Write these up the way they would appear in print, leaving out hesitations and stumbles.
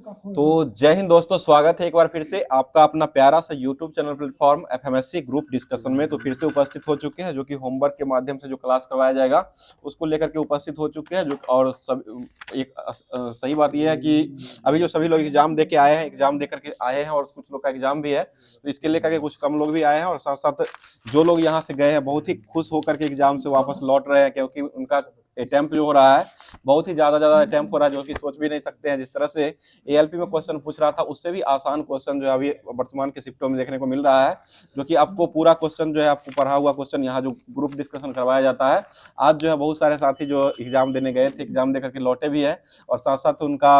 तो जय हिंद दोस्तों, स्वागत है एक बार फिर से आपका अपना प्यारा सा YouTube channel platform FMSC group discussion में। तो फिर से उपस्थित हो चुके हैं, जो कि होमवर्क के माध्यम से जो क्लास करवाया जाएगा उसको लेकर के उपस्थित हो चुके हैं। जो और सब एक सही बात यह है कि अभी जो सभी लोग एग्जाम दे के आए हैं, एग्जाम दे करके आए हैं, और कुछ लोग का एग्जाम भी है, तो इसके लेकर के कुछ कम लोग भी आए हैं, और साथ साथ जो लोग यहाँ से गए हैं बहुत ही खुश होकर के एग्जाम से वापस लौट रहे हैं, क्योंकि उनका अटेम्प्ट जो हो रहा है बहुत ही ज्यादा अटेम्प्ट हो रहा है, जो कि सोच भी नहीं सकते हैं। जिस तरह से एएलपी में क्वेश्चन पूछ रहा था, उससे भी आसान क्वेश्चन जो है अभी वर्तमान के शिफ्टों में देखने को मिल रहा है, जो कि आपको पूरा क्वेश्चन जो है आपको पढ़ा हुआ क्वेश्चन यहाँ जो ग्रुप डिस्कशन करवाया जाता है। आज जो है बहुत सारे साथी जो एग्जाम देने गए थे, एग्जाम देकर के लौटे भी है, और साथ साथ उनका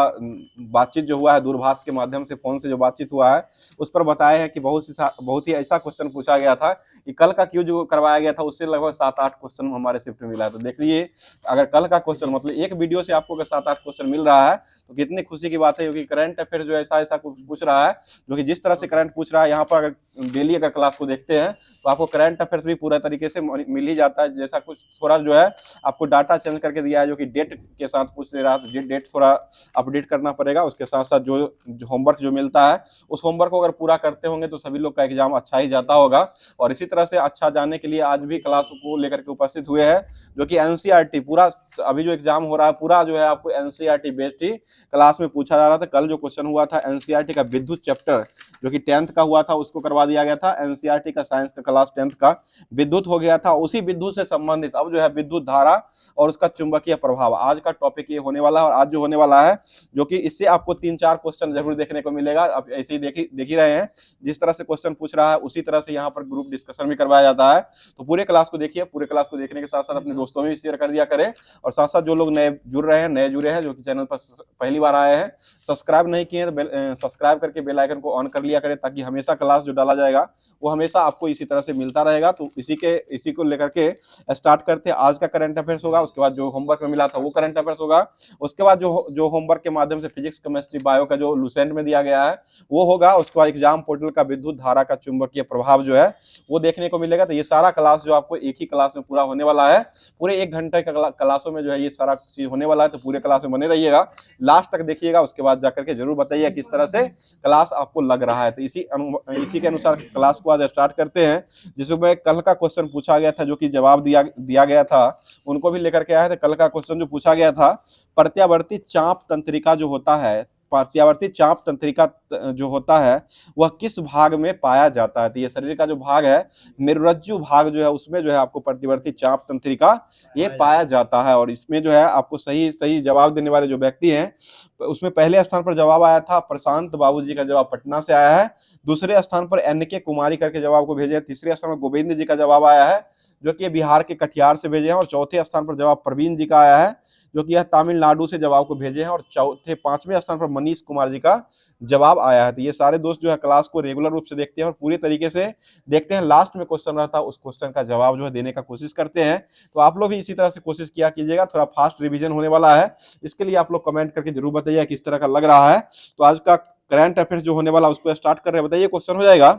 बातचीत जो हुआ है दूरभाष के माध्यम से, फोन से जो बातचीत हुआ है उस पर बताया है कि बहुत ही ऐसा क्वेश्चन पूछा गया था कि कल का क्यों जो करवाया गया था उससे लगभग 7-8 क्वेश्चन हमारे शिफ्ट में मिला है। तो देख लीजिए, अगर कल का क्वेश्चन मतलब एक वीडियो से आपको अगर 7-8 क्वेश्चन मिल रहा है तो कितनी खुशी की बात है, क्योंकि करंट अफेयर जो ऐसा ऐसा पूछ रहा है, जो कि जिस तरह से करंट पूछ रहा है यहाँ पर अगर डेली अगर क्लास को देखते हैं तो आपको करंट अफेयर्स भी पूरा तरीके से मिल ही जाता है। जैसा कुछ थोड़ा जो है आपको डाटा चेंज करके दिया है, जो कि डेट के साथ पूछ दे रहा है, डेट थोड़ा अपडेट करना पड़ेगा। उसके साथ साथ जो होमवर्क जो मिलता है उस होमवर्क को अगर पूरा करते होंगे तो सभी लोग का एग्जाम अच्छा ही जाता होगा। और इसी तरह से अच्छा जाने के लिए आज भी क्लास को लेकर के उपस्थित हुए हैं, जो कि एनसीईआरटी पूरा अभी जो एग्जाम हो रहा है पूरा जो है आपको एनसीईआरटी बेस्ड ही क्लास में पूछा जा रहा था। कल जो क्वेश्चन हुआ था एनसीईआरटी का विद्युत चैप्टर जो कि 10th का हुआ था उसको करवा दिया गया था। एनसीईआरटी का साइंस का क्लास 10th का विद्युत हो गया था। उसी विद्युत से संबंधित अब जो है विद्युत धारा और उसका चुंबकीय प्रभाव आज का टॉपिक ये होने वाला है। और आज जो होने वाला है जो कि इससे आपको 3-4 क्वेश्चन जरूर देखने को मिलेगा। अब ऐसे ही देख ही रहे हैं, जिस तरह से क्वेश्चन पूछ रहा है उसी तरह से यहाँ पर ग्रुप डिस्कशन भी करवाया जाता है। तो पूरे क्लास को देखिए, पूरे क्लास को देखने के साथ साथ अपने दोस्तों में भी शेयर कर दिया करें, और साथ साथ जो लोग नए जुड़े हैं जो कि चैनल पर पहली बार आए हैं, सब्सक्राइब नहीं किए तो सब्सक्राइब करके बेल आइकन को ऑन कर लिया करें, ताकि हमेशा क्लास जो डाला जाएगा वो हमेशा आपको इसी तरह से मिलता रहेगा। तो इसी को लेकर के स्टार्ट करते हैं। आज का करंट अफेयर्स होगा, उसके बाद जो होमवर्क में मिला था वो करंट अफेयर्स होगा, उसके बाद जो होमवर्क के माध्यम से फिजिक्स केमिस्ट्री बायो का जो लुसेंट में दिया गया है वो होगा, उसके बाद एग्जाम पोर्टल का विद्युत धारा का चुंबकीय प्रभाव जो है वो देखने को मिलेगा। तो ये सारा क्लास जो आपको एक ही क्लास में पूरा होने वाला है, पूरे 1 घंटे का क्लासों में जो है ये सारा चीज होने वाला है। तो पूरे क्लास में बने रहिएगा, लास्ट तक देखिएगा, उसके बाद जाकर के जरूर बताइए किस तरह से क्लास आपको लग रहा है। तो इसी के अनुसार क्लास को आज स्टार्ट करते हैं, जिसमें कल का क्वेश्चन पूछा गया था जो कि जवाब दिया गया था, उनको भी लेकर के आए थे। कल का क्वेश्चन जो पूछा गया था, प्रत्यावर्ती चाप तंत्रिका जो होता है, प्रत्यावर्ती चाप तंत्रिका जो होता है वह किस भाग में पाया जाता है। तो ये शरीर का जो भाग है, मेरुरज्जु भाग जो है, उसमें जो है आपको प्रतिवर्ती चाप तंत्रिका ये पाया जाता है। और इसमें जो है आपको सही जवाब देने वाले जो व्यक्ति हैं, उसमें पहले स्थान पर जवाब आया था प्रशांत बाबू जी का जवाब पटना से आया है, दूसरे स्थान पर एनके कुमारी करके जवाब को भेजे, तीसरे स्थान पर गोविंद जी का जवाब आया है जो कि बिहार के कटिहार से भेजे हैं, और चौथे स्थान पर जवाब प्रवीण जी का आया है जो कि यह तमिलनाडु से जवाब को भेजे हैं, और 5वें स्थान पर मनीष कुमार जी का जवाब आया है। तो ये सारे दोस्त जो है क्लास को रेगुलर रूप से देखते हैं और पूरी तरीके से देखते हैं। लास्ट में क्वेश्चन रहता है, उस क्वेश्चन का जवाब जो है देने का कोशिश करते हैं। तो आप लोग भी इसी तरह से कोशिश किया कीजिएगा, थोड़ा फास्ट रिवीजन होने वाला है, इसके लिए आप लोग कमेंट करके जरूर बताइए किस तरह का लग रहा है। तो आज का करंट अफेयर्स जो होने वाला उसको स्टार्ट कर रहे हैं। बताइए, क्वेश्चन हो जाएगा,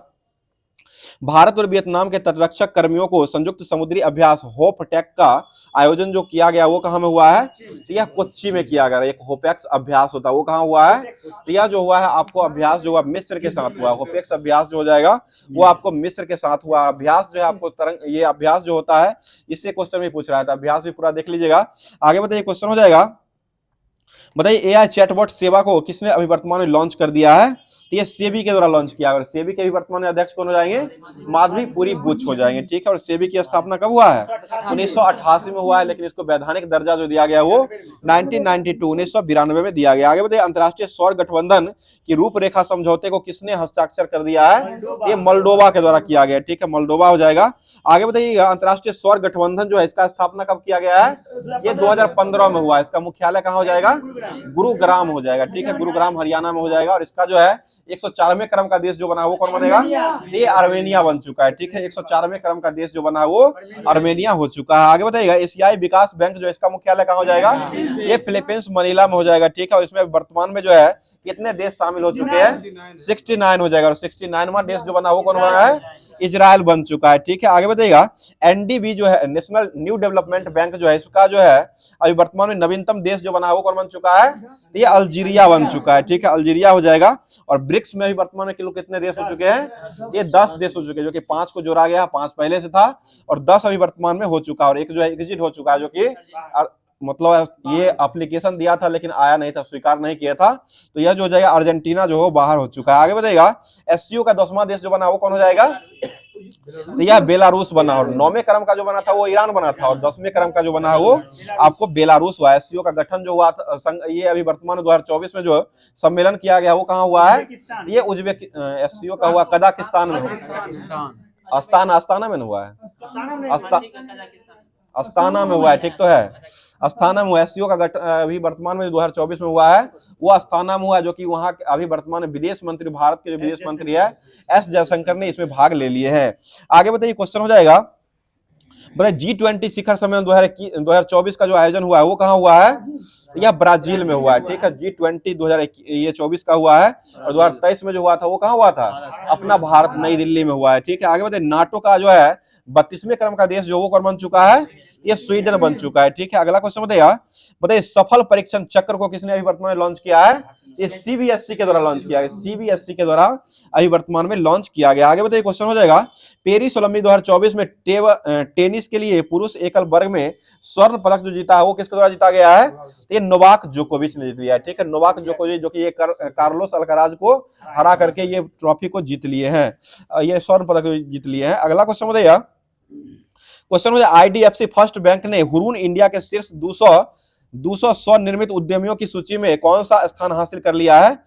भारत और वियतनाम के तटरक्षक कर्मियों को संयुक्त समुद्री अभ्यास होपटेक का आयोजन जो किया गया वो कहां में हुआ है? तो यह कोच्चि में किया गया। एक होपेक्स अभ्यास होता है वो कहां हुआ है? तो यह जो हुआ है आपको अभ्यास जो हुआ मिस्र के साथ हुआ। होपेक्स अभ्यास जो हो जाएगा वो आपको मिस्र के साथ हुआ। अभ्यास जो है आपको ये अभ्यास जो होता है इससे क्वेश्चन भी पूछ रहा था, अभ्यास भी पूरा देख लीजिएगा। आगे बताइए, क्वेश्चन हो जाएगा, बताइए एआई चैटबॉट सेवा को किसने अभी वर्तमान में लॉन्च कर दिया है? तो ये सेबी के द्वारा लॉन्च किया। और सेबी के भी वर्तमान में अध्यक्ष कौन हो जाएंगे? माधवीपुरी बुच हो जाएंगे, ठीक है। और सेबी की स्थापना कब हुआ है? 1988 में हुआ है, लेकिन इसको वैधानिक दर्जा जो दिया गया वो 1992 में दिया गया। आगे बताइए, अंतर्राष्ट्रीय सौर गठबंधन की रूपरेखा समझौते को किसने हस्ताक्षर कर दिया है? ये मोल्डोवा के द्वारा किया गया, ठीक है, मोल्डोवा हो जाएगा। आगे बताइएगा, अंतर्राष्ट्रीय सौर गठबंधन जो है इसका स्थापना कब किया गया है? ये 2015 में हुआ। इसका मुख्यालय कहाँ हो जाएगा? गुरुग्राम हो जाएगा, ठीक है, गुरुग्राम हरियाणा में हो जाएगा। और इसका जो है 104वें क्रम का देश जो बना वो कौन बनेगा? ये आर्मेनिया बन चुका है, ठीक है। 104वें क्रम का देश जो बना वो आर्मेनिया हो चुका है। आगे बताइएगा, एशियाई विकास बैंक जो इसका मुख्यालय कहाँ हो जाएगा? ये फिलीपींस मनीला में हो जाएगा, ठीक है। और इसमें वर्तमान में जो है कितने देश शामिल हो चुके हैं? 69 हो जाएगा। और 69वां देश जो बना वो कौन बना है? इजराइल बन चुका है। ठीक है, आगे बताइएगा। एनडीबी जो है, नेशनल न्यू डेवलपमेंट बैंक जो है, इसका जो है अभी वर्तमान में नवीनतम देश जो बना है वो कौन बन चुका है? ये अल्जीरिया बन चुका है। ठीक है, अल्जीरिया हो जाएगा। और ब्रिक्स में अभी वर्तमान में कितने देश हो चुके हैं? ये 10 देश हो चुके हैं, जो कि 5 को जोड़ा गया, 5 पहले से था और 10 अभी वर्तमान में हो चुका है। और एक जो है एग्जिट हो चुका है, जो कि मतलब ये एप्लीकेशन दिया था लेकिन आया नहीं था, स्वीकार नहीं किया था। तो यह जो हो जाएगा अर्जेंटीना जो हो बाहर हो चुका है। आगे बताइएगा। एससीओ का 10वां देश जो बना वो कौन हो जाएगा? तो यह बेलारूस बना। और 9वें क्रम का जो बना था वो ईरान बना था। और 10वें क्रम का जो बना है वो आपको बेलारूस हुआ। एससीओ का गठन जो हुआ था, ये अभी वर्तमान 2024 में जो सम्मेलन किया गया वो कहाँ हुआ है? ये एससीओ का हुआ कजाकिस्तान में। अस्ताना में हुआ है। अस्ताना में हुआ है। ठीक तो है, अस्ताना में हुआ। एससीओ का गठन अभी वर्तमान में 2024 में हुआ है, वो अस्ताना में हुआ, जो कि वहां अभी वर्तमान में विदेश मंत्री, भारत के जो विदेश मंत्री है एस जयशंकर ने इसमें भाग ले लिए हैं। आगे बताइए, क्वेश्चन हो जाएगा। G20 शिखर सम्मेलन 2024 का जो आयोजन हुआ है वो कहाँ हुआ है? यह ब्राजील में हुआ है। ठीक है, G20 2024 का हुआ है। और 2023 में जो हुआ था वो कहाँ हुआ था? अपना भारत, नई दिल्ली में हुआ है। ठीक है, आगे बताइए। नाटो का जो है 32वें क्रम का देश जो वो कौन बन चुका है? ये स्वीडन बन चुका है। ठीक है, अगला क्वेश्चन बताइए। सफल परीक्षण चक्र को किसने अभी वर्तमान में लॉन्च किया है? ये सीबीएसई के द्वारा लॉन्च किया गया। सीबीएसई के द्वारा अभी वर्तमान में लॉन्च किया गया। आगे बताइए, क्वेश्चन हो जाएगा। पेरिस ओलंपिक 2024 में टेनिस के लिए पुरुष एकल वर्ग में स्वर्ण पदक जो जीता है वो किसके द्वारा जीता गया है? ये नोवाक जोकोविच ने जीत लिया है। ठीक है, नोवाक जोकोविच, जो कि ये कार्लोस अल्काराज को हरा करके ये ट्रॉफी को जीत लिए हैं, ये स्वर्ण पदक जीत लिए हैं। अगला क्वेश्चन बताइए। क्वेश्चन हो जाए। आईडीएफसी फर्स्ट बैंक ने हुरून इंडिया के शीर्ष 200 स्वनिर्मित उद्यमियों की सूची में कौन सा स्थान हासिल कर लिया है?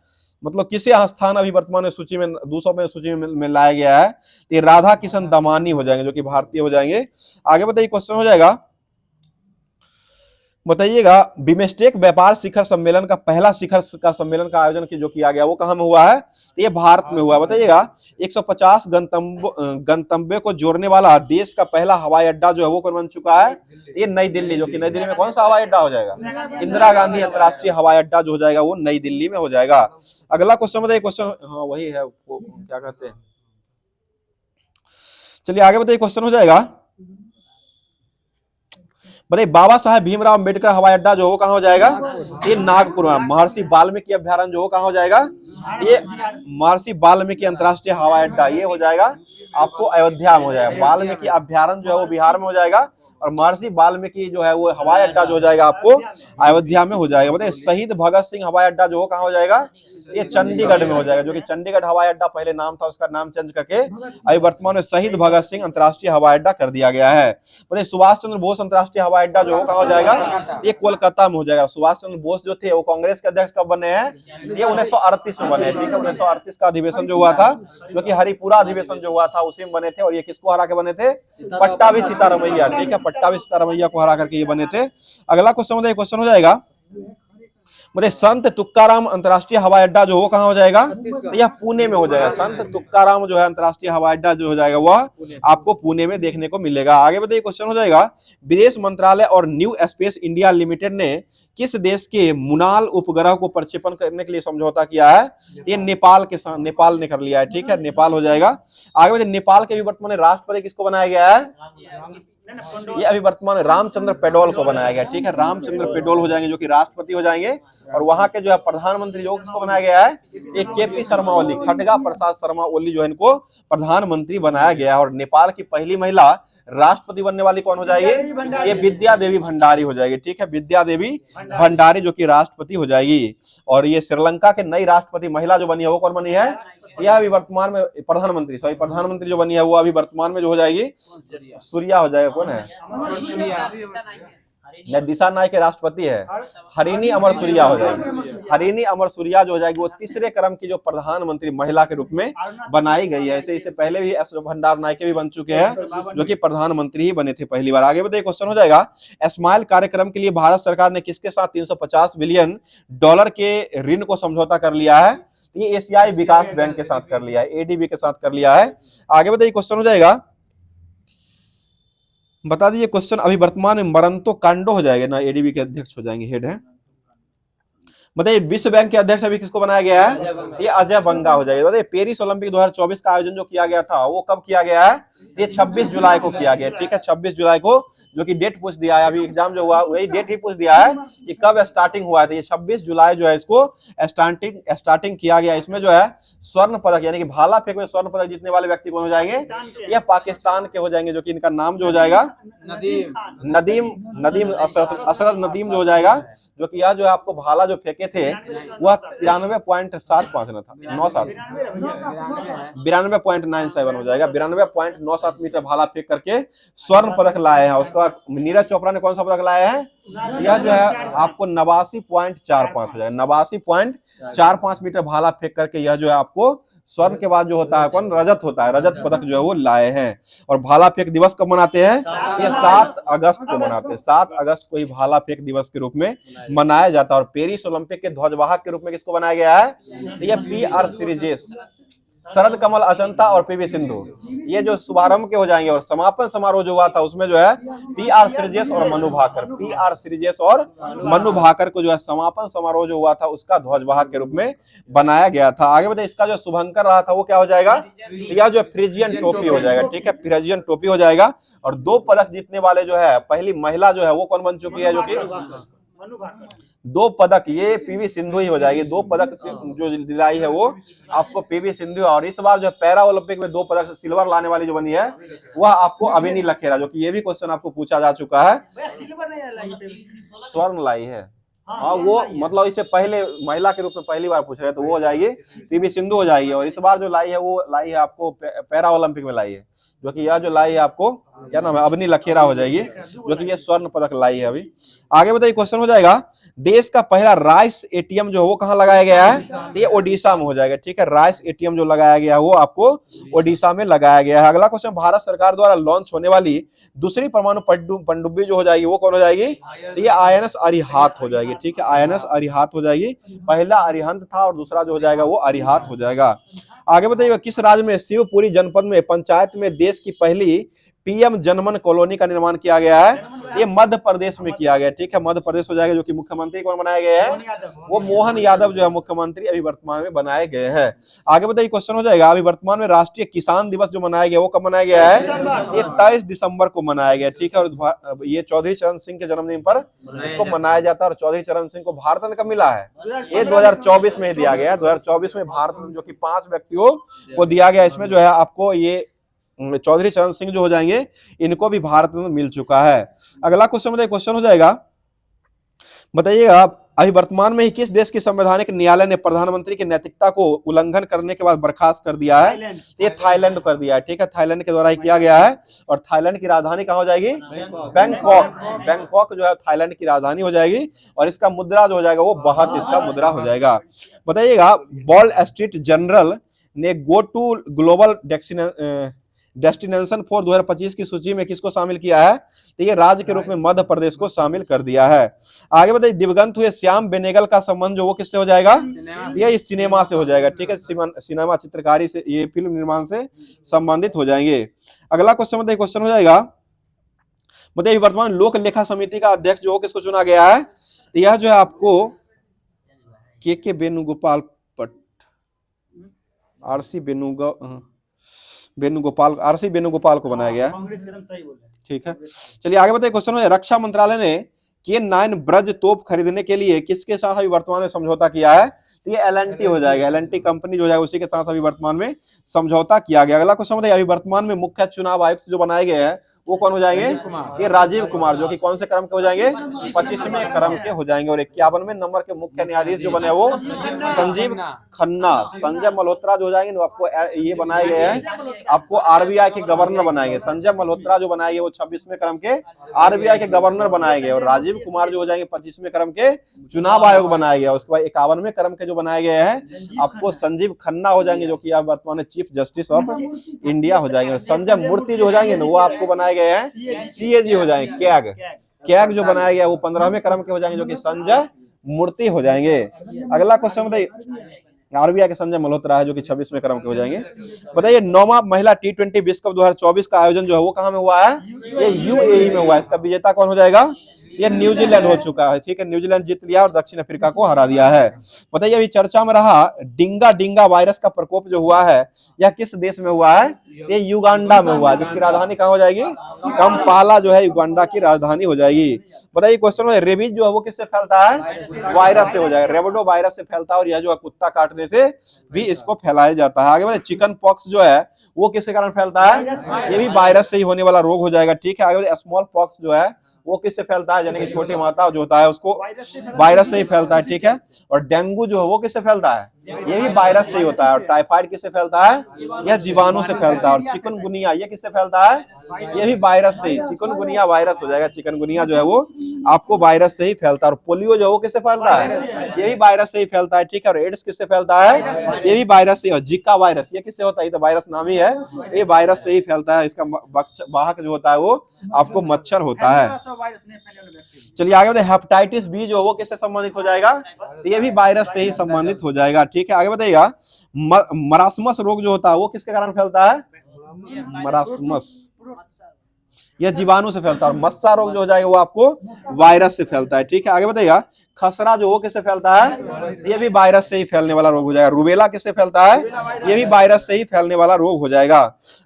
मतलब किसे स्थान अभी वर्तमान में सूची में 200 में सूची में लाया गया है? ये राधा किशन दमानी हो जाएंगे, जो कि भारतीय हो जाएंगे। आगे बताइए, क्वेश्चन हो जाएगा। बताइएगा। बिमस्टेक व्यापार शिखर सम्मेलन का पहला शिखर का सम्मेलन का आयोजन जो किया गया वो कहां में हुआ है? ये भारत में हुआ है। बताइएगा। 150 गंतव्य को जोड़ने वाला देश का पहला हवाई अड्डा जो है वो कौन बन चुका है? ये नई दिल्ली, जो कि नई दिल्ली में कौन सा हवाई अड्डा हो जाएगा? इंदिरा गांधी अंतर्राष्ट्रीय हवाई अड्डा जो हो जाएगा वो नई दिल्ली में हो जाएगा। अगला क्वेश्चन बताइए। क्वेश्चन हाँ वही है, क्या कहते हैं, चलिए आगे बताइए। क्वेश्चन हो जाएगा। बताइए। बाबा साहेब भीमराव अम्बेडकर हवाई अड्डा जो हो कहाँ हो जाएगा? ये नागपुर में। महर्षि वाल्मीकि अभ्यारण्य जो हो कहाँ हो जाएगा? ये महर्षि वाल्मीकि अंतर्राष्ट्रीय हवाई अड्डा ये हो जाएगा आपको अयोध्या में हो जाएगा। वाल्मीकि अभ्यारण्य जो है वो बिहार में हो जाएगा और महर्षि वाल्मीकि जो है वो हवाई अड्डा जो हो जाएगा आपको अयोध्या में हो जाएगा। बताइए। शहीद भगत सिंह हवाई अड्डा जो हो कहाँ हो जाएगा? ये चंडीगढ़ में हो जाएगा, जो कि चंडीगढ़ हवाई अड्डा पहले नाम था, उसका नाम चेंज करके अभी वर्तमान में शहीद भगत सिंह अंतर्राष्ट्रीय हवाई अड्डा कर दिया गया है। बताइए। सुभाष चंद्र बोस अंतर्राष्ट्रीय हवाई अड्डा जो कहाँ हो जाएगा? ये कोलकाता में हो जाएगा। सुभाष चंद्र बोस जो थे वो कांग्रेस के अध्यक्ष कब बने हैं? ये 1938 में बने हैं। ठीक है, 1938 का अधिवेशन जो हुआ था, जो कि हरिपुरा अधिवेशन जो हुआ था उसी में बने थे। और ये किसको हरा के बने थे? पट्टाभी सीतारमैया। ठीक है, पट्टाभी सीतारमैया को हरा करके ये बने थे। अगला क्वेश्चन हो जाएगा। मतलब संत तुकाराम अंतर्राष्ट्रीय हवाई अड्डा जो हो कहाँ हो जाएगा? तो यह पुणे में हो जाएगा। संत तुकाराम जो है अंतर्राष्ट्रीय हवाई अड्डा जो हो जाएगा वह आपको पुणे में देखने को मिलेगा। आगे बताइए। क्वेश्चन हो जाएगा। विदेश मंत्रालय और न्यू स्पेस इंडिया लिमिटेड ने किस देश के मुनाल उपग्रह को प्रक्षेपण करने के लिए समझौता किया है? ये नेपाल के साथ, नेपाल ने कर लिया है। ठीक है, नेपाल हो जाएगा। आगे बताइए। नेपाल के भी वर्तमान राष्ट्रपति किसको बनाया गया है? ये अभी वर्तमान रामचंद्र पेडोल को बनाया गया। ठीक है, रामचंद्र पेडोल हो जाएंगे, जो कि राष्ट्रपति हो जाएंगे। और वहां के जो है प्रधानमंत्री जो किसको बनाया गया है? ये केपी शर्मा ओली, खड्गा प्रसाद शर्मा ओली जो है इनको प्रधानमंत्री बनाया गया। और नेपाल की पहली महिला राष्ट्रपति बनने वाली कौन हो जाएगी? ये विद्या देवी भंडारी हो जाएगी। ठीक है, विद्या देवी भंडारी जो कि राष्ट्रपति हो जाएगी। और ये श्रीलंका के नई राष्ट्रपति महिला जो बनी है वो कौन बनी है? यह अभी वर्तमान में प्रधानमंत्री जो बनी है वो अभी वर्तमान में जो हो जाएगी सूर्या हो जाएगा। कौन है? दिशा नायक के राष्ट्रपति है, हरिणी अमर सूर्या हो जाएगी। हरिणी अमर सूर्या जो हो जाएगी वो तीसरे क्रम की जो प्रधानमंत्री महिला के रूप में बनाई गई है। ऐसे इससे पहले भी एस भंडार नायके भी बन चुके हैं, जो कि प्रधानमंत्री ही बने थे पहली बार। आगे बताइए। क्वेश्चन हो जाएगा। स्माइल कार्यक्रम के लिए भारत सरकार ने किसके साथ $350 बिलियन के ऋण को समझौता कर लिया है? ये एशियाई विकास बैंक के साथ कर लिया है, एडीबी के साथ कर लिया है। आगे बताइए। क्वेश्चन हो जाएगा। बता दीजिए। क्वेश्चन अभी वर्तमान में मरंतो कांडो हो जाएगा ना, एडीबी के अध्यक्ष हो जाएंगे, हेड है। बताइए विश्व बैंक के अध्यक्ष अभी किसको बनाया गया है? ये अजय बंगा हो जाएगा। बताइए पेरिस ओलंपिक 2024 का आयोजन जो किया गया था वो कब किया गया है? ये 26 जुलाई को किया गया, ठीक है, 26 जुलाई को, जो कि डेट पूछ दिया है, अभी एग्जाम जो हुआ वही डेट ही पूछ दिया है कि कब स्टार्टिंग हुआ था। ये 26 जुलाई जो है इसको स्टार्टिंग किया गया। इसमें जो है स्वर्ण पदक यानी कि भाला फेंक में स्वर्ण पदक जीतने वाले व्यक्ति कौन हो जाएंगे? ये पाकिस्तान के हो जाएंगे, जो कि इनका नाम जो हो जाएगा नदीम असरद नदीम जो हो जाएगा, जो कि यह जो है आपको भाला जो फेंके थे वह 93.75 था, 92.97 हो जाएगा, 92.97 मीटर भाला फेंक करके स्वर्ण पदक लाए हैं। उसके बाद नीरज चोपड़ा ने कौन सा पदक लाया है? यह जो है आपको 89.45 हो जाएगा, 89.45 मीटर भाला फेंक करके यह जो है आपको स्वर्ण के बाद जो होता है कौन? रजत होता है, रजत पदक जो है वो लाए हैं। और भाला फेंक दिवस कब मनाते हैं? ये 7 अगस्त को मनाते हैं, 7 अगस्त को ही भाला फेंक दिवस के रूप में मनाया जाता है। और पेरिस ओलंपिक के ध्वजवाहक के रूप में किसको बनाया गया है? ये PR श्रीजेश, शरद कमल अचंता और PV सिंधु, ये जो शुभारंभ के हो जाएंगे। और समापन समारोह जो हुआ था उसमें जो है PR श्रीजेश और मनु भाकर, PR श्रीजेश और मनु भाकर को जो है समापन समारोह जो हुआ था उसका ध्वजवाहक के रूप में बनाया गया था। आगे बताइए इसका जो शुभंकर रहा था वो क्या हो जाएगा? यह जो फ्रिजियन टोपी हो जाएगा, ठीक है, फ्रिजियन टोपी हो जाएगा। और 2 पदक जीतने वाले जो है पहली महिला जो है वो कौन बन चुकी है? जो कि 2 पदक ये PV सिंधु ही हो जाएगी। 2 पदक जो दिलाई है वो आपको PV सिंधु। और इस बार जो पैरा ओलंपिक में 2 पदक सिल्वर लाने वाली जो बनी है वह आपको अविनी लखेरा, जो कि ये भी क्वेश्चन आपको पूछा जा चुका है, स्वर्ण लाई है। हाँ वो मतलब इससे पहले महिला के रूप में पहली बार पूछ रहे हैं, तो वो हो जाएगी PV सिंधु हो जाएगी। और इस बार जो लाई है वो लाई है आपको पैरा ओलंपिक में लाई है, जो कि यह जो लाई है आपको क्या नाम है? अवनी लखेरा हो जाएगी, जो कि ये स्वर्ण पदक लाई है। अभी आगे बताइए क्वेश्चन हो जाएगा देश का पहला राइस ATM जो है वो कहाँ लगाया गया है? ये ओडिशा में हो जाएगा, ठीक है, राइस ATM जो लगाया गया है वो आपको ओडिशा में लगाया गया है। अगला क्वेश्चन भारत सरकार द्वारा लॉन्च होने वाली दूसरी परमाणु पनडुब्बी जो हो जाएगी वो कौन हो जाएगी? ये INS अरिहंत हो जाएगी, ठीक है, INS अरिहंत हो जाएगी। पहला अरिहंत था और दूसरा जो हो जाएगा वो अरिहंत हो जाएगा। आगे बताइए किस राज्य में शिवपुरी जनपद में पंचायत में देश की पहली PM जनमन कॉलोनी का निर्माण किया गया है? ये मध्य प्रदेश में किया गया, ठीक है, मध्य प्रदेश हो जाएगा। जो कि मुख्यमंत्री कौन बनाए गए हैं? वो मोहन यादव जो है मुख्यमंत्री अभी वर्तमान में बनाए गए हैं। आगे बताइए क्वेश्चन हो जाएगा अभी वर्तमान में राष्ट्रीय किसान दिवस जो मनाया गया वो कब मनाया गया है? ये 23 दिसंबर को मनाया गया, ठीक है। और ये चौधरी चरण सिंह के जन्मदिन पर इसको मनाया जाता है। और चौधरी चरण सिंह को भारत रत्न कब मिला है? ये 2024 में दिया गया है, 2024 में भारत रत्न जो कि 5 व्यक्तियों को दिया गया। इसमें जो है आपको ये चौधरी चरण सिंह जो हो जाएंगे इनको भी भारत रत्न मिल चुका है। अगला क्वेश्चन हो जाएगा बताइएगा अभी वर्तमान में ही किस देश की संवैधानिक न्यायालय ने प्रधानमंत्री की नैतिकता को उल्लंघन करने के बाद बर्खास्त कर दिया है? ये थाईलैंड कर दिया है, ठीक है, थाईलैंड के द्वारा ही किया गया है। और थाईलैंड की राजधानी कहाँ हो जाएगी? बैंकॉक जो है थाईलैंड की राजधानी हो जाएगी। और इसका मुद्रा जो हो जाएगा वो बहुत इसका मुद्रा हो जाएगा। बताइएगा वॉल स्ट्रीट जर्नल ने go to global destination for 2025 की सूची में किसको शामिल किया है? तो ये राज्य के रूप में मध्य प्रदेश को शामिल कर दिया है। आगे बताइए दिवंगत हुए श्याम बेनेगल का संबंध जो वो किससे हो जाएगा? ये सिनेमा से हो जाएगा, ठीक है, सिनेमा चित्रकारी से, ये फिल्म निर्माण से संबंधित हो जाएंगे। अगला क्वेश्चन हो जाएगा बताइए वर्तमान लोक लेखा समिति का अध्यक्ष जो किसको चुना गया है? यह जो है आपको के वेणुगोपाल RC वेणुगोपाल को बनाया गया, ठीक है। चलिए आगे बताइए क्वेश्चन है रक्षा मंत्रालय ने K9 ब्रज तोप खरीदने के लिए किसके साथ अभी वर्तमान में समझौता किया है? तो ये LNT हो जाएगा, LNT कंपनी जो है उसी के साथ अभी वर्तमान में समझौता किया गया। अगला क्वेश्चन बताइए अभी वर्तमान में मुख्य चुनाव आयुक्त जो बनाए गए हैं वो कौन हो जाएंगे? ये राजीव कुमार, जो कि कौन से क्रम के हो जाएंगे? 25वें क्रम के हो जाएंगे। और 51वें नंबर के मुख्य न्यायाधीश जो बने वो संजीव खन्ना, संजय मल्होत्रा जो हो जाएंगे वो आपको ये बनाए गए हैं, आपको RBI के गवर्नर बनाएंगे। संजय मल्होत्रा जो बनाए गए वो 26वें क्रम के RBI के गवर्नर बनाए गए। और राजीव कुमार जो हो जाएंगे 25वें क्रम के चुनाव आयोग बनाया गया। उसके बाद 51वें क्रम के जो बनाए गए हैं आपको संजीव खन्ना हो जाएंगे, जो कि आप वर्तमान में चीफ जस्टिस ऑफ इंडिया हो जाएंगे। और संजय मूर्ति जो हो जाएंगे ना वो आपको बनाए गए हैं CAG हो जाएंगे। कैग जो बनाया गया वो 15वें क्रम के हो जाएंगे, जो कि संजय मूर्ति हो जाएंगे। अगला क्वेश्चन बताइए RBI के संजय मल्होत्रा है, जो कि 26वें क्रम के हो जाएंगे। बताइए 9वां महिला T20 विश्व कप 2024 का आयोजन जो है वो कहां में हुआ है? ये UAE में हुआ है। इसका विजेता कौन हो जाएगा? ये न्यूजीलैंड हो चुका है, ठीक है, न्यूजीलैंड जीत लिया और दक्षिण अफ्रीका को हरा दिया है। बताइए अभी चर्चा में रहा डिंगा डिंगा वायरस का प्रकोप जो हुआ है यह किस देश में हुआ है? ये युगांडा में हुआ है, जिसकी राजधानी कहाँ हो जाएगी? कंपाला जो है युगांडा की राजधानी हो जाएगी। बताइए क्वेश्चन में रेबीज जो है वो किससे फैलता है? वायरस से हो जाएगा, रेबडो वायरस से फैलता है और यह जो है कुत्ता काटने से भी इसको फैलाया जाता है। आगे बढ़े चिकन पॉक्स जो है वो किसके कारण फैलता है? ये भी वायरस से ही होने वाला रोग हो जाएगा, ठीक है। आगे बढ़े स्मॉल पॉक्स जो है वो किससे फैलता है? यानी कि छोटी माता जो होता है उसको वायरस से ही फैलता है, ठीक है। और डेंगू जो है वो किससे फैलता है? ये भी वायरस से ही होता है। और टाइफाइड किससे फैलता है? यह जीवाणु से फैलता है। और चिकनगुनिया ये किससे फैलता है? ये भी वायरस से ही, चिकनगुनिया वायरस हो जाएगा। चिकनगुनिया जो है वो आपको वायरस से ही फैलता है। और पोलियो जो है वो किससे फैलता है? ये भी वायरस से ही फैलता है, ठीक है। और एड्स किससे फैलता है? ये भी वायरस से ही। और जिका वायरस ये किससे होता है? ये तो वायरस नाम ही है, ये वायरस से ही फैलता है। इसका वाहक जो होता है वो आपको मच्छर होता है। चलिए आगे बताइए हेपेटाइटिस बी जो वो किससे संबंधित हो जाएगा? ये भी वायरस से ही संबंधित हो जाएगा, ठीक है। आगे बताइएगा मरासमस रोग जो होता है वो किसके कारण फैलता है? मरासमस यह जीवाणु से फैलता है। और मस्सा रोग जो हो जाएगा वो आपको वायरस से फैलता है, ठीक है। आगे बताइएगा खसरा जो वो किससे फैलता है? ये भी वायरस से ही फैलने वाला रोग हो जाएगा। रूबेला किससे फैलता है? ये भी वायरस से ही फैलने वाला रोग हो जाएगा।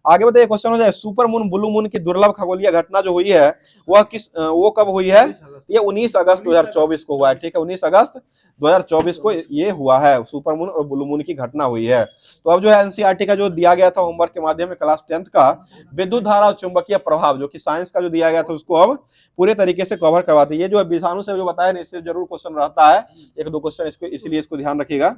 आगे बताइए क्वेश्चन हो जाए सुपर मून ब्लू मून की दुर्लभ खगोलीय घटना जो हुई है वो कब हुई है? ये 19 अगस्त 2024 को हुआ है, ठीक है। 19 अगस्त 2024 को ये हुआ है, सुपर मून और ब्लू मून की घटना हुई है। तो अब जो है एनसीईआरटी का जो दिया गया था होमवर्क के माध्यम में क्लास 10th का विद्युत धारा और चुंबकीय प्रभाव जो कि साइंस का जो दिया गया था उसको अब पूरे तरीके से कवर करवाते हैं। ये जो है विषाणु से जो बताया इससे जरूर क्वेश्चन रहता है, एक दो क्वेश्चन इसको, इसीलिए इसको ध्यान रखिएगा।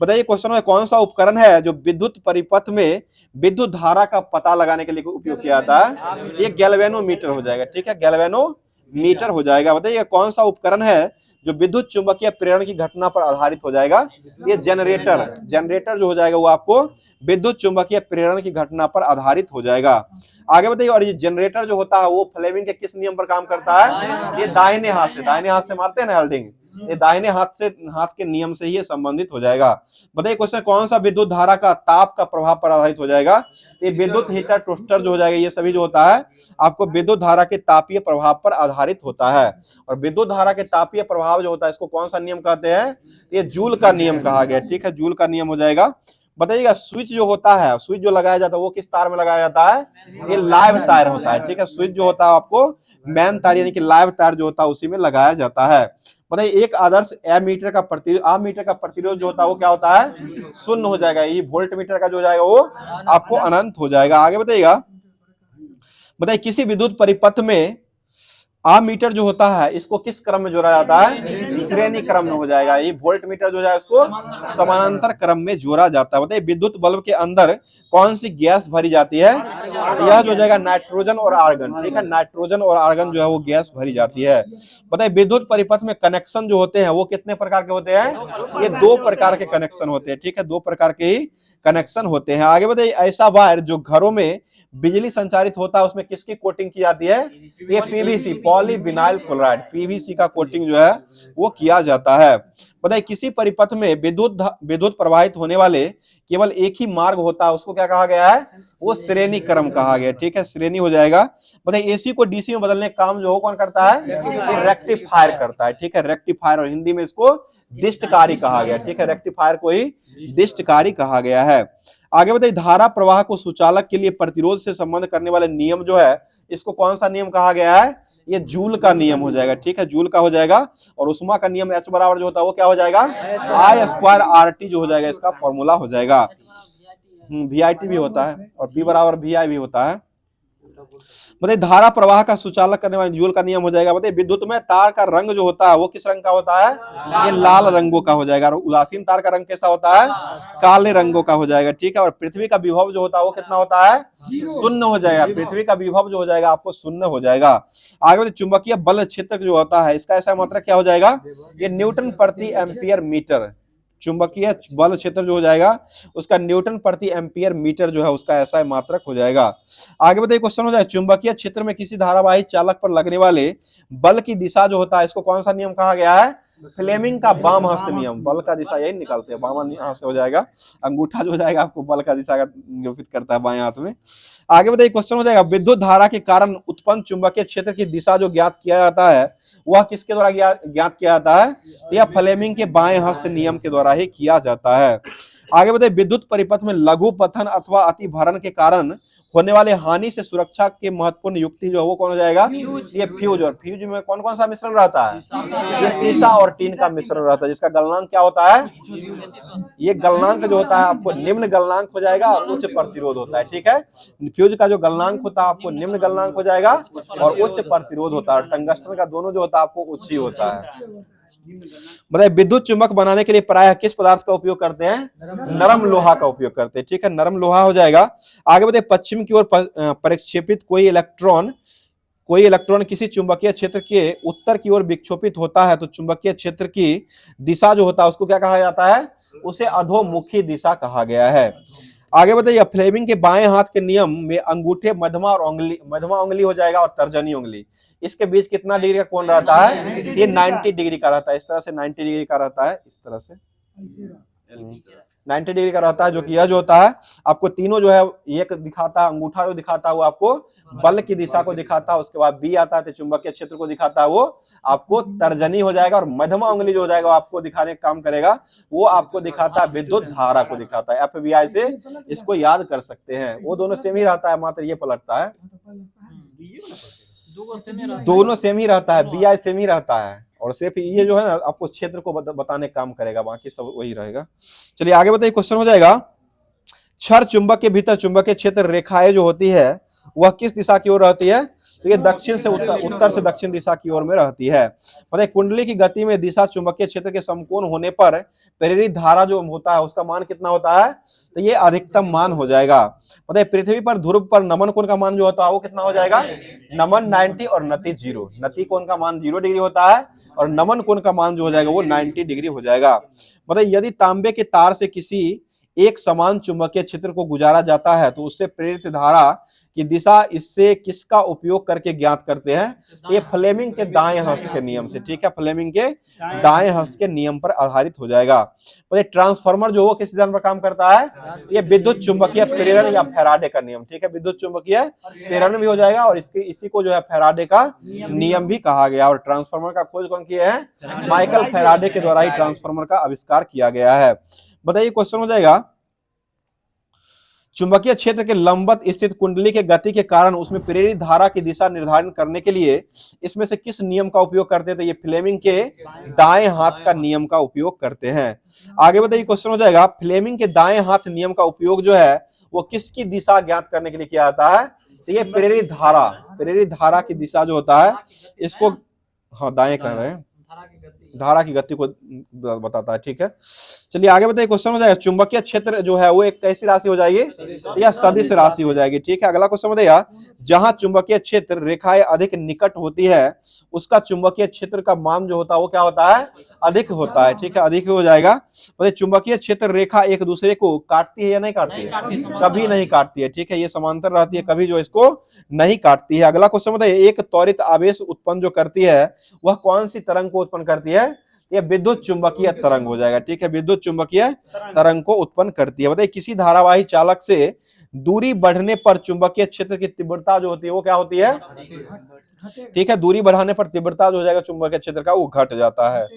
बताइए क्वेश्चन में कौन सा उपकरण है जो विद्युत परिपथ में विद्युत धारा का पता लगाने के लिए उपयोग किया जाता है? ये गैल्वेनोमीटर हो जाएगा, ठीक है, गैल्वेनोमीटर हो जाएगा। बताइए कौन सा उपकरण है जो विद्युत चुंबकीय प्रेरण की घटना पर आधारित हो जाएगा? ये जनरेटर जो हो जाएगा वो आपको विद्युत चुंबकीय प्रेरण की घटना पर आधारित हो जाएगा। आगे बताइए और ये जनरेटर जो होता है वो फ्लेमिंग के किस नियम पर काम करता है? ये दाहिने हाथ से मारते हैं ना हेल्डिंग, ये दाहिने हाथ के नियम से ही ये संबंधित हो जाएगा। बताइए क्वेश्चन कौन सा विद्युत धारा का ताप का प्रभाव पर आधारित हो जाएगा? ये विद्युत हीटर टोस्टर जो हो जाएगा, ये सभी जो होता है आपको विद्युत धारा के तापीय प्रभाव पर आधारित होता है। और विद्युत धारा के तापीय प्रभाव जो होता है इसको कौन सा नियम कहते हैं? ये जूल का नियम कहा गया, ठीक है, जूल का नियम हो जाएगा। बताइएगा स्विच जो होता है, स्विच जो लगाया जाता है वो किस तार में लगाया जाता है? ये लाइव तार होता है, ठीक है। स्विच जो होता है आपको मैन तार यानी कि लाइव तार जो होता है उसी में लगाया जाता है। बताइए एक आदर्श एमीटर का प्रतिरोध जो होता है वो क्या होता है? शून्य हो जाएगा। ये वोल्ट मीटर का जो हो जाएगा वो आपको अनंत हो जाएगा। आगे बताइएगा किसी विद्युत परिपथ में आमीटर जो होता है इसको किस क्रम में जोड़ा जाता है? श्रेणी क्रम में हो जाएगा। ये वोल्ट मीटर जो है उसको समानांतर क्रम में जोड़ा जाता है। बताइए विद्युत बल्ब के अंदर कौन सी गैस भरी जाती है? यह जो हो जाएगा नाइट्रोजन और आर्गन, ठीक है, नाइट्रोजन और आर्गन जो है वो गैस भरी जाती है। बताइए विद्युत परिपथ में कनेक्शन जो होते हैं वो कितने प्रकार के होते हैं? ये 2 प्रकार के कनेक्शन होते हैं, ठीक है, 2 प्रकार के ही कनेक्शन होते हैं। आगे बताइए ऐसा वायर जो घरों में बिजली संचारित होता है उसमें किसकी कोटिंग की जाती है? ये पीवीसी, पॉलीविनाइल क्लोराइड, पीवीसी का कोटिंग जो है वो किया जाता है। बताइए किसी परिपथ में विद्युत प्रवाहित होने वाले केवल एक ही मार्ग होता है उसको क्या कहा गया है? वो श्रेणी क्रम कहा गया, ठीक है, श्रेणी हो जाएगा। बताइए एसी को डीसी में बदलने का काम जो हो कौन करता है? ये रेक्टिफायर करता है, ठीक है, रेक्टिफायर, और हिंदी में इसको दिष्टकारी कहा गया, ठीक है, रेक्टिफायर को ही दिष्टकारी कहा गया है। आगे बताइए धारा प्रवाह को सुचालक के लिए प्रतिरोध से संबंध करने वाले नियम जो है इसको कौन सा नियम कहा गया है? ये जूल का नियम हो जाएगा, ठीक है, जूल का हो जाएगा। और उष्मा का नियम H बराबर जो होता है वो क्या हो जाएगा? I² RT जो हो जाएगा इसका फॉर्मूला हो जाएगा। VIT भी होता है और P बराबर VI भी होता है। बताइए धारा प्रवाह का सुचालक करने वाले जूल का नियम हो जाएगा। बताइए विद्युत में तार का रंग जो होता है वो किस रंग का होता है? ये लाल रंगों का हो जाएगा। और उदासीन तार का रंग कैसा होता है? काले रंगों का हो जाएगा, ठीक है। और पृथ्वी का विभव जो होता है वो कितना होता है? शून्य हो जाएगा। पृथ्वी का विभव जो हो जाएगा आपको शून्य हो जाएगा। आगे बताइए चुंबकीय बल क्षेत्र जो होता है इसका ऐसा मात्रक क्या हो जाएगा? ये न्यूटन प्रति एम्पियर मीटर। चुंबकीय बल क्षेत्र जो हो जाएगा उसका न्यूटन प्रति एम्पियर मीटर जो है उसका ऐसा मात्रक हो जाएगा। आगे बताइए क्वेश्चन हो जाए चुंबकीय क्षेत्र में किसी धारावाही चालक पर लगने वाले बल की दिशा जो होता है इसको कौन सा नियम कहा गया है? फ्लेमिंग का वाम हस्त नियम, बल का दिशा यही निकालते हैं, बामा हाथ से हो जाएगा, अंगूठा जो हो जाएगा आपको बल का दिशा का निरूपित करता है बाएं हाथ में। आगे बताइए क्वेश्चन हो जाएगा, विद्युत धारा के कारण उत्पन्न चुंबकीय क्षेत्र की दिशा जो ज्ञात किया जाता है वह किसके द्वारा ज्ञात किया जाता है? यह फ्लेमिंग के बाएं हस्त नियम के द्वारा ही किया जाता है। आगे बताइए, विद्युत परिपथ में लघु पतन अथवा अति भारण के कारण होने वाले हानि से सुरक्षा के महत्वपूर्ण युक्ति जो है वो कौन हो जाएगा? ये फ्यूज। और फ्यूज में कौन कौन सा मिश्रण रहता है? ये सीसा और टीन का मिश्रण रहता है, जिसका गलनांक क्या होता है? ये गलनांक जो होता है आपको निम्न गलनांक हो जाएगा और उच्च प्रतिरोध होता है। ठीक है, फ्यूज का जो गलनांक होता है आपको निम्न गलनांक हो जाएगा और उच्च प्रतिरोध होता है। टंगस्टन का दोनों जो होता है आपको उच्च ही होता है। बताइए, विद्युत चुंबक बनाने के लिए प्रायः किस पदार्थ का उपयोग करते हैं? नरम लोहा का उपयोग करते हैं। ठीक है, नरम लोहा हो जाएगा। आगे बताइए, पश्चिम की ओर परिक्षेपित कोई इलेक्ट्रॉन किसी चुंबकीय क्षेत्र के उत्तर की ओर विक्षेपित होता है तो चुंबकीय क्षेत्र की दिशा जो होता है उसको क्या कहा जाता है? उसे अधोमुखी दिशा कहा गया है। आगे बताइए, फ्लेमिंग के बाएं हाथ के नियम में अंगूठे, मध्यमा उंगली हो जाएगा और तर्जनी उंगली, इसके बीच कितना डिग्री का कोण रहता है? ये 90 डिग्री का रहता है। इस तरह से 90 डिग्री का रहता है, इस तरह से 90 डिग्री का रहता है। जो कि यह जो होता है आपको तीनों जो है एक दिखाता है, अंगूठा जो दिखाता है वो आपको बल की दिशा को दिखाता है, उसके बाद बी आता है तो चुंबकीय क्षेत्र को दिखाता है, वो आपको तर्जनी हो जाएगा। और मध्यमा उंगली जो हो जाएगा वो आपको दिखाने का काम करेगा, वो आपको दिखाता है विद्युत धारा को दिखाता है। FBI से इसको याद कर सकते हैं, वो दोनों सेम ही रहता है, मात्र ये पलटता है, दोनों सेम ही रहता है, BI सेम ही रहता है। और सिर्फ ये जो है ना आपको क्षेत्र को बताने काम करेगा, बाकी सब वही रहेगा। चलिए आगे बताइए, क्वेश्चन हो जाएगा, क्षर चुंबक के भीतर चुंबकीय क्षेत्र रेखाएं जो होती है वह किस दिशा की ओर रहती है? तो ये दक्षिण से उत्तर से दक्षिण दिशा की ओर में रहती है। मतलब कुंडली की गति में दिशा चुंबकीय क्षेत्र के समकोण होने पर प्रेरित धारा जो होता है उसका मान कितना होता है? तो ये अधिकतम मान हो जाएगा। मतलब पृथ्वी पर ध्रुव पर नमन कोण का मान जो होता है वो कितना हो जाएगा? नमन 90 और नति 0। नति कोण का मान 0 डिग्री होता है और नमन कोण का मान जो हो जाएगा वो 90 डिग्री हो जाएगा। मतलब यदि तांबे के तार से किसी एक समान चुंबकीय क्षेत्र को गुजारा जाता है तो उससे प्रेरित धारा की दिशा इससे किसका उपयोग करके ज्ञात करते हैं? ये फ्लेमिंग के दाएं हस्त के नियम से। ठीक है, फ्लेमिंग के दाएं हस्त के नियम पर आधारित हो जाएगा। तो ये ट्रांसफार्मर जो वो किस सिद्धांत पर काम करता है? ये विद्युत चुंबकीय प्रेरण या फैराडे का नियम। ठीक है, विद्युत चुंबकीय प्रेरण भी हो जाएगा और इसी को जो है फैराडे का नियम भी कहा गया। और ट्रांसफार्मर का खोज कौन किया है? माइकल फैराडे के द्वारा ही ट्रांसफार्मर का आविष्कार किया गया है। बताइए, क्वेश्चन हो जाएगा, चुंबकीय क्षेत्र के लंबवत स्थित कुंडली के गति के कारण उसमें प्रेरित धारा की दिशा निर्धारण करने के लिए इसमें से किस नियम का उपयोग करते थे? ये फ्लेमिंग के दाएं हाथ का नियम का उपयोग करते हैं। आगे बताइए, क्वेश्चन हो जाएगा, फ्लेमिंग के दाएं हाथ नियम का उपयोग जो है वो किसकी दिशा ज्ञात करने के लिए किया जाता है? तो ये प्रेरित धारा की दिशा जो होता है इसको, हाँ दाएं कह रहे हैं, धारा की गति को बताता है। ठीक है, चलिए आगे बताइए, क्वेश्चन हो जाएगा, चुंबकीय क्षेत्र जो है वो एक कैसी राशि हो जाएगी? या सदिश राशि हो जाएगी। ठीक है, अगला क्वेश्चन बताइए, जहां चुंबकीय क्षेत्र रेखाएं अधिक निकट होती है उसका चुंबकीय क्षेत्र का मान जो होता है वो क्या होता है? अधिक होता है। ठीक है, अधिक हो जाएगा। मतलब चुंबकीय क्षेत्र रेखा एक दूसरे को काटती है या नहीं काटती है? कभी नहीं काटती है। ठीक है, ये समांतर रहती है, कभी जो इसको नहीं काटती है। अगला क्वेश्चन बताइए, एक त्वरित आवेश उत्पन्न जो करती है वह कौन सी तरंग को उत्पन्न करती है? ये विद्युत चुंबकीय तरंग हो जाएगा। ठीक है, विद्युत चुंबकीय तरंग को उत्पन्न करती है। बताइए, किसी धारावाही चालक से दूरी बढ़ने पर चुंबकीय क्षेत्र की तीव्रता जो होती है वो क्या होती है? ठीक है, दूरी बढ़ाने पर तीव्रता जो हो जाएगा चुंबकीय क्षेत्र का वो घट जाता है।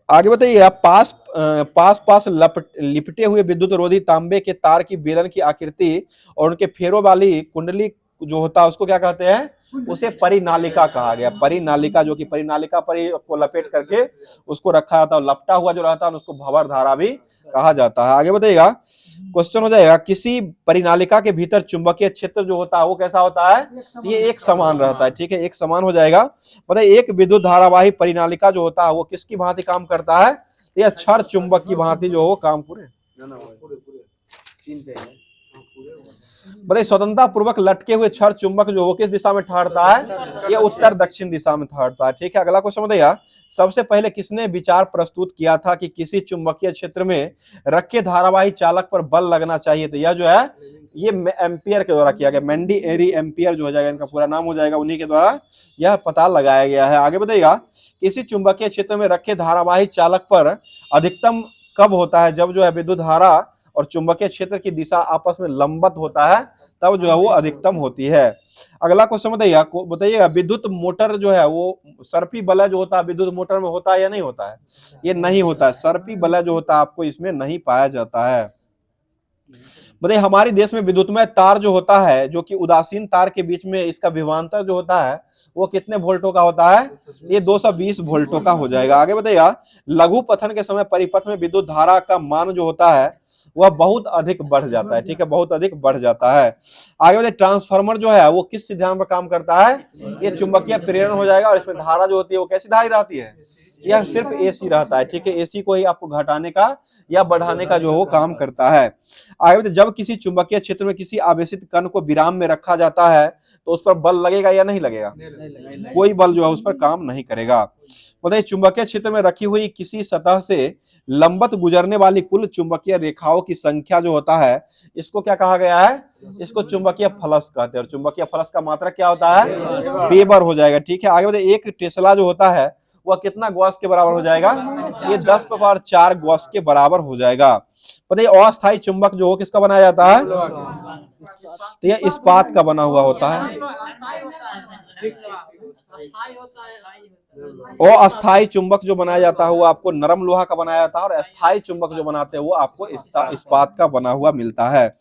आगे बताइए, पास लिपटे हुए विद्युत रोधी तांबे के तार की बेलन की आकृति और उनके फेरों वाली कुंडली जो होता है उसको क्या कहते हैं? उसे परिनालिका कहा गया। परिनालिका, जो कि परिनालिका पर ही आपको लपेट करके उसको रखा जाता है, लपटा हुआ जो रहता है उसको भंवर धारा भी कहा जाता है। आगे बताइएगा, क्वेश्चन हो जाएगा, किसी परिनालिका के भीतर चुंबकीय क्षेत्र जो होता है वो कैसा होता है? ये एक समान रहता है। ठीक है, एक समान हो जाएगा। बताइए, एक विद्युत धारावाही परिनालिका जो होता है वो किसकी भांति काम करता है? यह क्षर चुंबक की भांति जो हो काम पूरे। बताइए, स्वतंत्रता पूर्वक लटके हुए क्षर चुंबक जो वो किस दिशा में ठहरता है? ये उत्तर दक्षिण दिशा में ठहरता है। ठीक है, अगला क्वेश्चन बताइए, सबसे पहले किसने विचार प्रस्तुत किया था कि किसी चुंबकीय क्षेत्र में रखे धारावाही चालक पर बल लगना चाहिए? तो यह जो है ये एम्पियर के द्वारा किया गया, मैंडी एरी एम्पियर जो हो जाएगा, इनका पूरा नाम हो जाएगा, उन्हीं के द्वारा यह पता लगाया गया है। आगे बताइएगा, किसी चुंबकीय क्षेत्र में रखे धारावाही चालक पर अधिकतम कब होता है? जब जो है विद्युत धारा और चुंबकीय क्षेत्र की दिशा आपस में लंबवत होता है, तब जो है वो अधिकतम होती है। अगला क्वेश्चन बताइएगा, विद्युत मोटर जो है वो सर्पी बलय जो होता है विद्युत मोटर में होता है या नहीं होता है? ये नहीं होता है, सर्पी बलय जो होता है आपको इसमें नहीं पाया जाता है। बताइए, हमारे देश में विद्युतमय तार जो होता है, जो कि उदासीन तार के बीच में इसका विभवांतर जो होता है वो कितने वोल्टों का होता है? ये 220 वोल्टों का हो जाएगा। आगे बताइएगा, लघु पथन के समय परिपथ में विद्युत धारा का मान जो होता है वह बहुत अधिक बढ़ जाता है। ठीक है, बहुत अधिक बढ़ जाता है। आगे बताइए, ट्रांसफार्मर जो है वो किस सिद्धांत पर काम करता है? ये चुंबकीय प्रेरण हो जाएगा, और इसमें धारा जो होती है वो कैसी धारा रहती है? यह सिर्फ एसी रहता है। ठीक है, एसी को ही आपको घटाने का या बढ़ाने का जो वो काम करता है। आगे बताइए, जब किसी चुंबकीय क्षेत्र में किसी आवेशित कण को विराम में रखा जाता है तो उस पर बल लगेगा या नहीं लगेगा? कोई बल जो है उस पर काम नहीं करेगा। बताइए, चुंबकीय क्षेत्र में रखी हुई किसी सतह से लंबवत गुजरने वाली कुल चुंबकीय रेखाओं की संख्या जो होता है, इसको क्या कहा गया है? इसको चुंबकीय फ्लक्स कहते हैं। और चुंबकीय फ्लक्स का मात्रा क्या होता है? वेबर हो जाएगा। ठीक है, आगे बताइए, एक टेस्ला जो होता है वह कितना गॉस के बराबर हो जाएगा? ये 10⁴ गॉस के बराबर हो जाएगा। बताइए, अस्थायी चुंबक जो हो किसका बनाया जाता है? तो यह इस्पात का बना हुआ होता है। अस्थायी चुंबक जो बनाया जाता है वो आपको नरम लोहा का बनाया जाता है, और अस्थायी चुंबक जो बनाते हैं वो आपको इस्पात का बना हुआ मिलता है।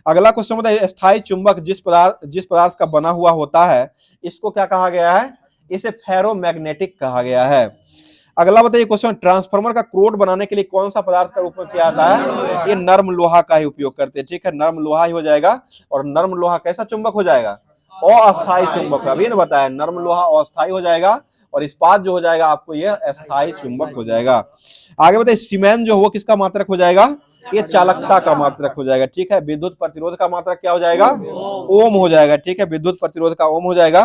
अगला क्वेश्चन बताइए, अस्थायी चुंबक जिस पदार्थ का बना हुआ होता है इसको क्या कहा गया है? इसे फेरोमैग्नेटिक कहा गया है। अगला बताइए क्वेश्चन, ट्रांसफार्मर का क्रोड बनाने के लिए कौन सा पदार्थ का उपयोग किया जाता है? ये नर्म लोहा का ही उपयोग करते हैं। ठीक है, नर्म लोहा ही हो जाएगा। और नर्म लोहा कैसा चुंबक हो जाएगा? अस्थायी चुंबक। अभी ना बताया, नर्म लोहा अस्थायी हो जाएगा, और इस्पात जो हो जाएगा आपको ये अस्थायी चुंबक हो जाएगा। आगे बताइए, सीमेंस जो हो किसका मात्रक हो जाएगा? ये चालकता का मात्रक हो जाएगा। ठीक है, विद्युत प्रतिरोध का मात्रक क्या हो जाएगा? ओम हो जाएगा। ठीक है, विद्युत प्रतिरोध का ओम हो जाएगा।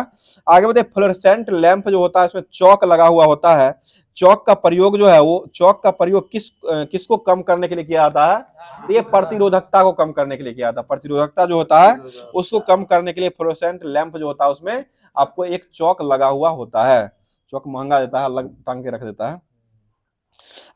आगे बताइए, फ्लोरेसेंट लैंप जो होता है इसमें चौक लगा हुआ होता है, चौक का प्रयोग जो है वो चौक का प्रयोग किसको कम करने के लिए किया जाता है? ये प्रतिरोधकता को कम करने के लिए किया जाता है। प्रतिरोधकता जो होता है उसको कम करने के लिए फ्लोरेसेंट लैंप जो होता है उसमें आपको एक चौक लगा हुआ होता है। चौक महंगा देता है, अलग टांग के रख देता है।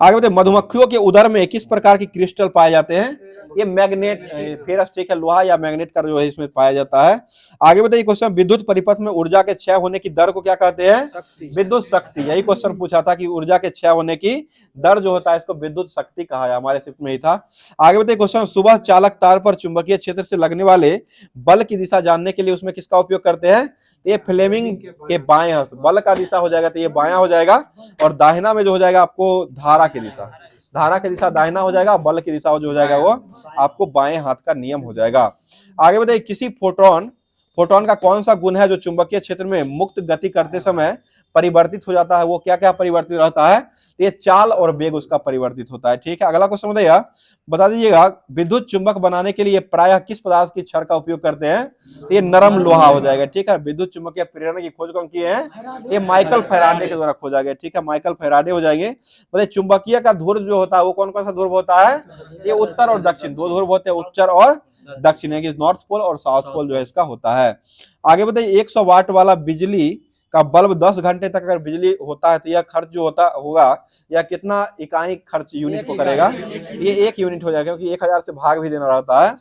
आगे बताइए, मधुमक्खियों के उदर में किस प्रकार के क्रिस्टल पाए जाते हैं? ये मैग्नेट, फेरस, ठीक है, लोहा या मैग्नेट का जो है इसमें पाया जाता है। आगे बताइए क्वेश्चन, विद्युत परिपथ में ऊर्जा के क्षय होने की दर को क्या कहते हैं? विद्युत शक्ति। यही क्वेश्चन पूछा था कि ऊर्जा के क्षय होने की दर जो होता है इसको विद्युत शक्ति कहा है, हमारे शिफ्ट में ही था। आगे बताइए क्वेश्चन, सुबह चालक तार पर चुंबकीय क्षेत्र से लगने वाले बल की दिशा जानने के लिए उसमें किसका उपयोग करते हैं? ये फ्लेमिंग के बाएं हस्त बल का दिशा हो जाएगा, तो ये बायां हो जाएगा। और दाहिना में जो हो जाएगा आपको धारा की दिशा दाहिना हो जाएगा, बल की दिशा जो हो जाएगा वो आपको बाएं हाथ का नियम हो जाएगा। आगे बताइए, किसी फोटोन का कौन सा गुण है जो चुंबकीय क्षेत्र में मुक्त गति करते समय परिवर्तित हो जाता है? वो क्या क्या परिवर्तित रहता है? ये चाल और वेग उसका परिवर्तित होता है। ठीक है, अगला क्वेश्चन बताइए, बता दीजिएगा, विद्युत चुंबक बनाने के लिए प्रायः किस पदार्थ की छड़ का उपयोग करते हैं? ये नरम लोहा हो जाएगा। ठीक है, विद्युत चुंबकीय प्रेरण की खोज कौन की है? ये माइकल फैराडे के द्वारा खोजा गया। ठीक है, माइकल फैराडे हो जाएंगे। बताइए, चुंबकीय का ध्रुव जो होता है वो कौन कौन सा ध्रुव होता है? ये उत्तर और दक्षिण, दो ध्रुव होते हैं, उत्तर और दक्षिण, है कि नॉर्थ पोल और साउथ पोल जो है इसका होता है। आगे बताइए, 100 वाट वाला बिजली का बल्ब 10 घंटे तक अगर बिजली होता है तो यह खर्च जो होगा यह कितना इकाई खर्च यूनिट को करेगा? ये 1 यूनिट हो जाएगा, क्योंकि 1000 से भाग भी देना रहता है।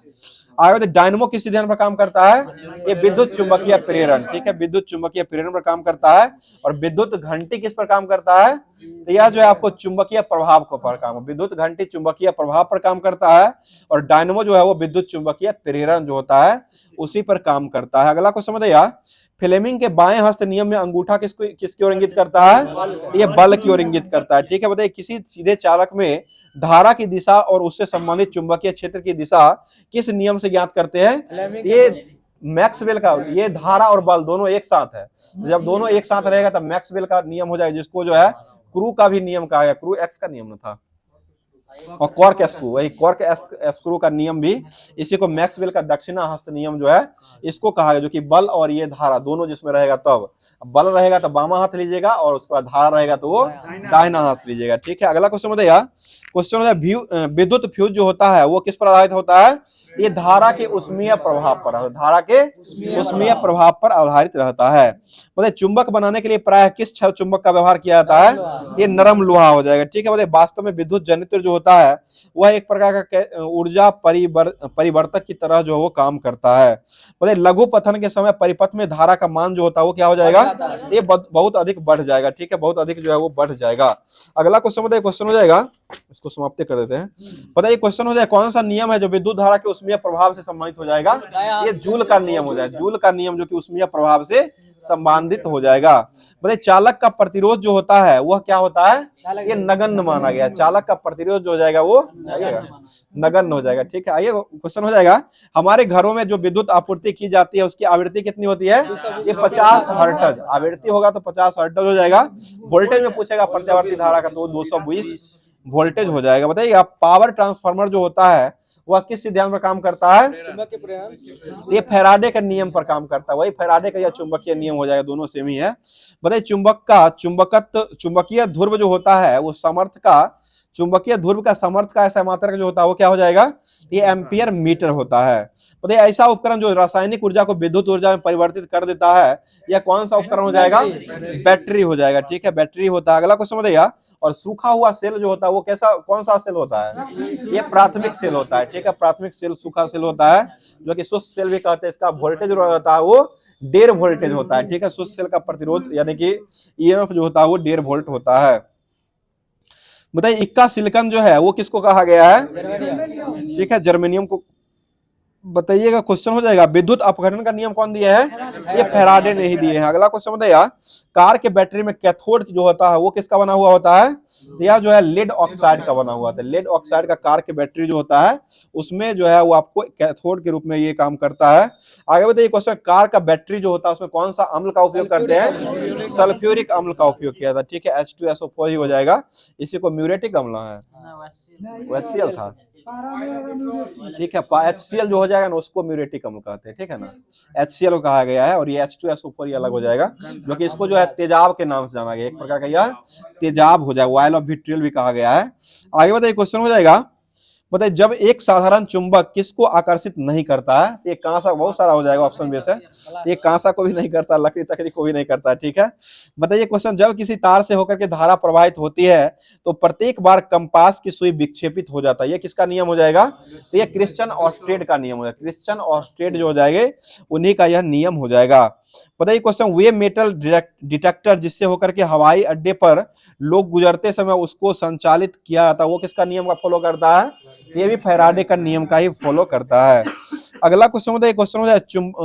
आगे बताइए, डायनमो किस सिद्धांत पर काम करता है? ये विद्युत चुंबकीय प्रेरण। ठीक है, विद्युत चुंबकीय प्रेरण पर काम करता है। और विद्युत घंटी किस पर काम करता है? तो यह जो है आपको चुंबकीय प्रभाव को पर काम, विद्युत घंटी चुंबकीय प्रभाव पर काम करता है, और डायनमो जो है वो विद्युत चुंबकीय प्रेरण जो होता है उसी पर काम करता है। अगला क्वेश्चन बताइए, फ्लेमिंग के बाएं हस्त नियम में अंगूठा किसकी ओर इंगित करता है? ये बल की ओर इंगित करता है। ठीक है, बताइए, किसी सीधे चालक में धारा की दिशा और उससे संबंधित चुंबकीय क्षेत्र की दिशा किस नियम से ज्ञात करते हैं? ये मैक्सवेल का, ये धारा और बल दोनों एक साथ है। जब दोनों एक साथ रहेगा तब मैक्सवेल का नियम हो जाएगा, जिसको जो है क्रू का भी नियम कहा गया। क्रू एक्स का नियम न था, और कॉर्क स्क्रू, वही कॉर्क स्क्रू का नियम भी, इसी को मैक्सवेल का दक्षिणा हस्त नियम जो है इसको कहा गया, जो कि बल और ये धारा दोनों जिसमें रहेगा, तब बल रहेगा तो बामा हाथ लीजिएगा और उसके बाद धारा रहेगा तो वो दाहिना हाथ लीजिएगा। ठीक है, अगला क्वेश्चन बताइएगा। क्वेश्चन है विद्युत फ्यूज जो होता है वो किस पर आधारित होता है? ये धारा के उष्मीय प्रभाव पर, धारा के उष्मीय प्रभाव पर आधारित रहता है। बताइए चुंबक बनाने के लिए प्रायः किस क्षार चुंबक का व्यवहार किया जाता है? ये नरम लोहा हो जाएगा। ठीक है, बताइए वास्तव में विद्युत जनित्र जो होता है वह एक प्रकार का ऊर्जा परिवर्तक की तरह जो वो काम करता है। बताइए लघु पथन के समय परिपथ में धारा का मान जो होता है वो क्या हो जाएगा? ये बहुत अधिक बढ़ जाएगा। ठीक है, बहुत अधिक जो है वो बढ़ जाएगा। अगला क्वेश्चन बताइए, क्वेश्चन हो जाएगा, इसको समाप्त कर देते हैं। बताइए क्वेश्चन हो जाए कौन सा नियम है जो विद्युत धारा के उष्मीय प्रभाव से संबंधित हो जाएगा? ये जूल का नियम हो जाएगा, जूल का नियम जो कि उष्मीय प्रभाव से संबंधित हो जाएगा। बताइए चालक का प्रतिरोध जो होता है वह क्या होता है? ये नगण्य माना गया। चालक का प्रतिरोध जो हो जाएगा वो नगण्य हो जाएगा। ठीक है, आइए क्वेश्चन हो जाएगा, हमारे घरों में जो विद्युत आपूर्ति की जाती है उसकी आवृत्ति कितनी होती है? ये 50 हर्ट्ज आवृत्ति होगा तो 50 हर्ट्ज हो जाएगा। वोल्टेज में पूछेगा प्रत्यावर्ती धारा का तो 220 वोल्टेज हो जाएगा। बताइए आप पावर ट्रांसफार्मर जो होता है वह किस सिद्धांत पर काम करता है? ये फैराडे के नियम पर काम करता है, वही फैराडे का या चुंबकीय नियम हो जाएगा, दोनों सेम ही है। बताइए चुंबकीय ध्रुव जो होता है वो चुंबकीय ध्रुव का समर्थ का ऐसा मात्रक जो होता है वो क्या हो जाएगा? ये एम्पियर मीटर होता है। बताइए ऐसा उपकरण जो रासायनिक ऊर्जा को विद्युत ऊर्जा में परिवर्तित कर देता है यह कौन सा उपकरण हो जाएगा? बैटरी हो जाएगा। ठीक है, बैटरी होता है। अगला क्वेश्चन बताइए, और सूखा हुआ सेल जो होता है वो कौन सा सेल होता है? ये प्राथमिक सेल होता है। ठीक है, प्राथमिक सेल सूखा सेल होता है, जो कि शुष्क सेल भी कहते हैं। इसका वोल्टेज जो होता है वो 1.5 वोल्टेज होता है। ठीक है, शुष्क सेल का प्रतिरोध यानी कि ईएमएफ जो होता है वो 1.5 वोल्ट होता है। बताइए इक्का सिलिकॉन जो है वो किसको कहा गया है? ठीक है, जर्मेनियम को। बताइएगा क्वेश्चन हो जाएगा, विद्युत अपघटन का नियम कौन दिया है? ये फैराडे ने ही दिए हैं। अगला क्वेश्चन बताइए, कार के बैटरी में कैथोड जो होता है वो किसका बना हुआ होता है? यह जो है लेड ऑक्साइड का बना हुआ था। लेड ऑक्साइड का कार के बैटरी जो होता है उसमें जो है वो आपको कैथोड के रूप में ये काम करता है। आगे बताइए क्वेश्चन, कार का बैटरी जो होता है उसमें कौन सा अम्ल का उपयोग करते हैं? सल्फ्यूरिक अम्ल का उपयोग किया था। ठीक है, H2SO4 ही हो जाएगा, इसी को म्यूरेटिक अम्ल है, HCl था। ठीक है, HCl जो हो जाएगा ना उसको म्यूरेटिक अम्ल कहते हैं। ठीक है ना, HCl को कहा गया है, और ये H2SO4 अलग हो जाएगा, जो कि इसको जो है तेजाब के नाम से जाना गया, एक प्रकार का यह तेजाब हो जाएगा, ऑयल ऑफ विट्रियल भी कहा गया है। आगे बताइए क्वेश्चन हो जाएगा, बताइए जब एक साधारण चुंबक किसको आकर्षित नहीं करता है? ये कांसा, बहुत सारा हो जाएगा ऑप्शन बेस है, ये कांसा को भी नहीं करता, लकड़ी तकड़ी को भी नहीं करता। ठीक है, बताइए क्वेश्चन, जब किसी तार से होकर के धारा प्रवाहित होती है तो प्रत्येक बार कंपास की सुई विक्षेपित हो जाता है, ये किसका नियम हो जाएगा? तो ये क्रिश्चियन ऑर्स्टेड का नियम हो जाएगा। क्रिश्चियन ऑर्स्टेड जो हो जाएंगे उन्हीं का यह नियम हो जाएगा। बताइए क्वेश्चन, वे मेटल डिटेक्टर जिससे होकर के हवाई अड्डे पर लोग गुजरते समय उसको संचालित किया जाता है वो किसका नियम का फॉलो करता है? ये भी फैराडे का नियम का ही फॉलो करता है। अगला क्वेश्चन बताइए, क्वेश्चन हो जाए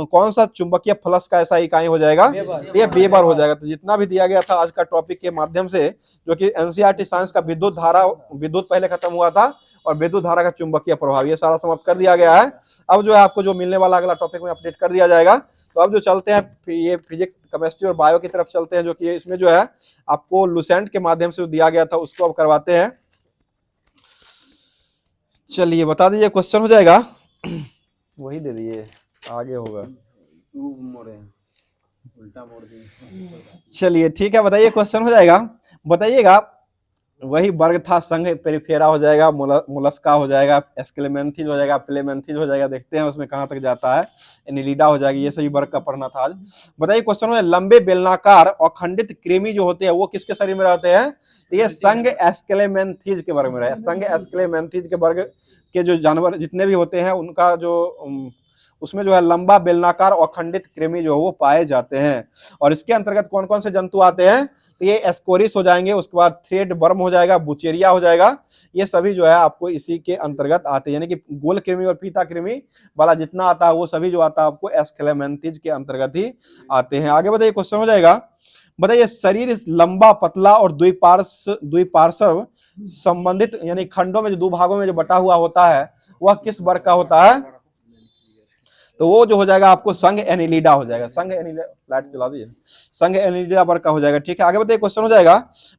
कौन सा चुंबकीय फ्लक्स का ऐसा इकाई हो जाएगा? ये वेबर हो जाएगा। तो जितना भी दिया गया था आज का टॉपिक के माध्यम से, जो कि एनसीईआरटी साइंस का विद्युत पहले खत्म हुआ था और विद्युत धारा का चुंबकीय प्रभाव, ये सारा समाप्त कर दिया गया है। अब जो है आपको जो मिलने वाला अगला टॉपिक में अपडेट कर दिया जाएगा। तो अब जो चलते हैं ये फिजिक्स, केमिस्ट्री और बायो की तरफ चलते हैं, जो कि इसमें जो है आपको लुसेंट के माध्यम से दिया गया था उसको अब करवाते हैं। चलिए बता दीजिए, क्वेश्चन हो जाएगा, वही दे दिए, आगे होगा, उल्टा मोड़ दिए। चलिए ठीक है, बताइए क्वेश्चन हो जाएगा, बताइएगा वही वर्ग था, संघ पेरिफेरा हो जाएगा, मोलस्का हो जाएगा, एस्केलेमेंथिस हो जाएगा, प्लेमेंथिस हो जाएगा, देखते हैं उसमें कहां तक जाता है, एनिलिडा हो जाएगी, ये सभी वर्ग का पढ़ना था आज। बताइए क्वेश्चन में, लंबे बेलनाकार और खंडित कृमि जो होते हैं वो किसके शरीर में रहते हैं? ये संघ एस्केलेमेंथिस के वर्ग में रहे। संघ एस्केलेमेंथिस के वर्ग के जो जानवर जितने भी होते हैं उनका जो उसमें जो है लंबा बेलनाकार और खंडित कृमि जो वो पाए जाते हैं। और इसके अंतर्गत कौन कौन से जंतु आते हैं? तो ये एस्कोरिस हो जाएंगे, उसके बाद थ्रेड वर्म हो जाएगा, बुचेरिया हो जाएगा, ये सभी जो है आपको इसी के अंतर्गत आते हैं। यानी कि गोल कृमि और पीता कृमि वाला जितना आता है वो सभी जो आता है आपको एस्केलेमेंथिस के अंतर्गत ही आते हैं। आगे बताइए, क्वेश्चन हो जाएगा, बताइए शरीर लंबा, पतला और द्विपार्श्व संबंधित यानी खंडों में जो दो भागों में जो बटा हुआ होता है वह किस वर्ग का होता है? तो वो जो हो जाएगा आपको संघ एनिलिडा हो जाएगा। संघ एनिलिडा, लाइट चला दीजिए, संघ एनिलिडा वर्ग का हो जाएगा। ठीक है, आगे बताइए क्वेश्चन हो जाएगा,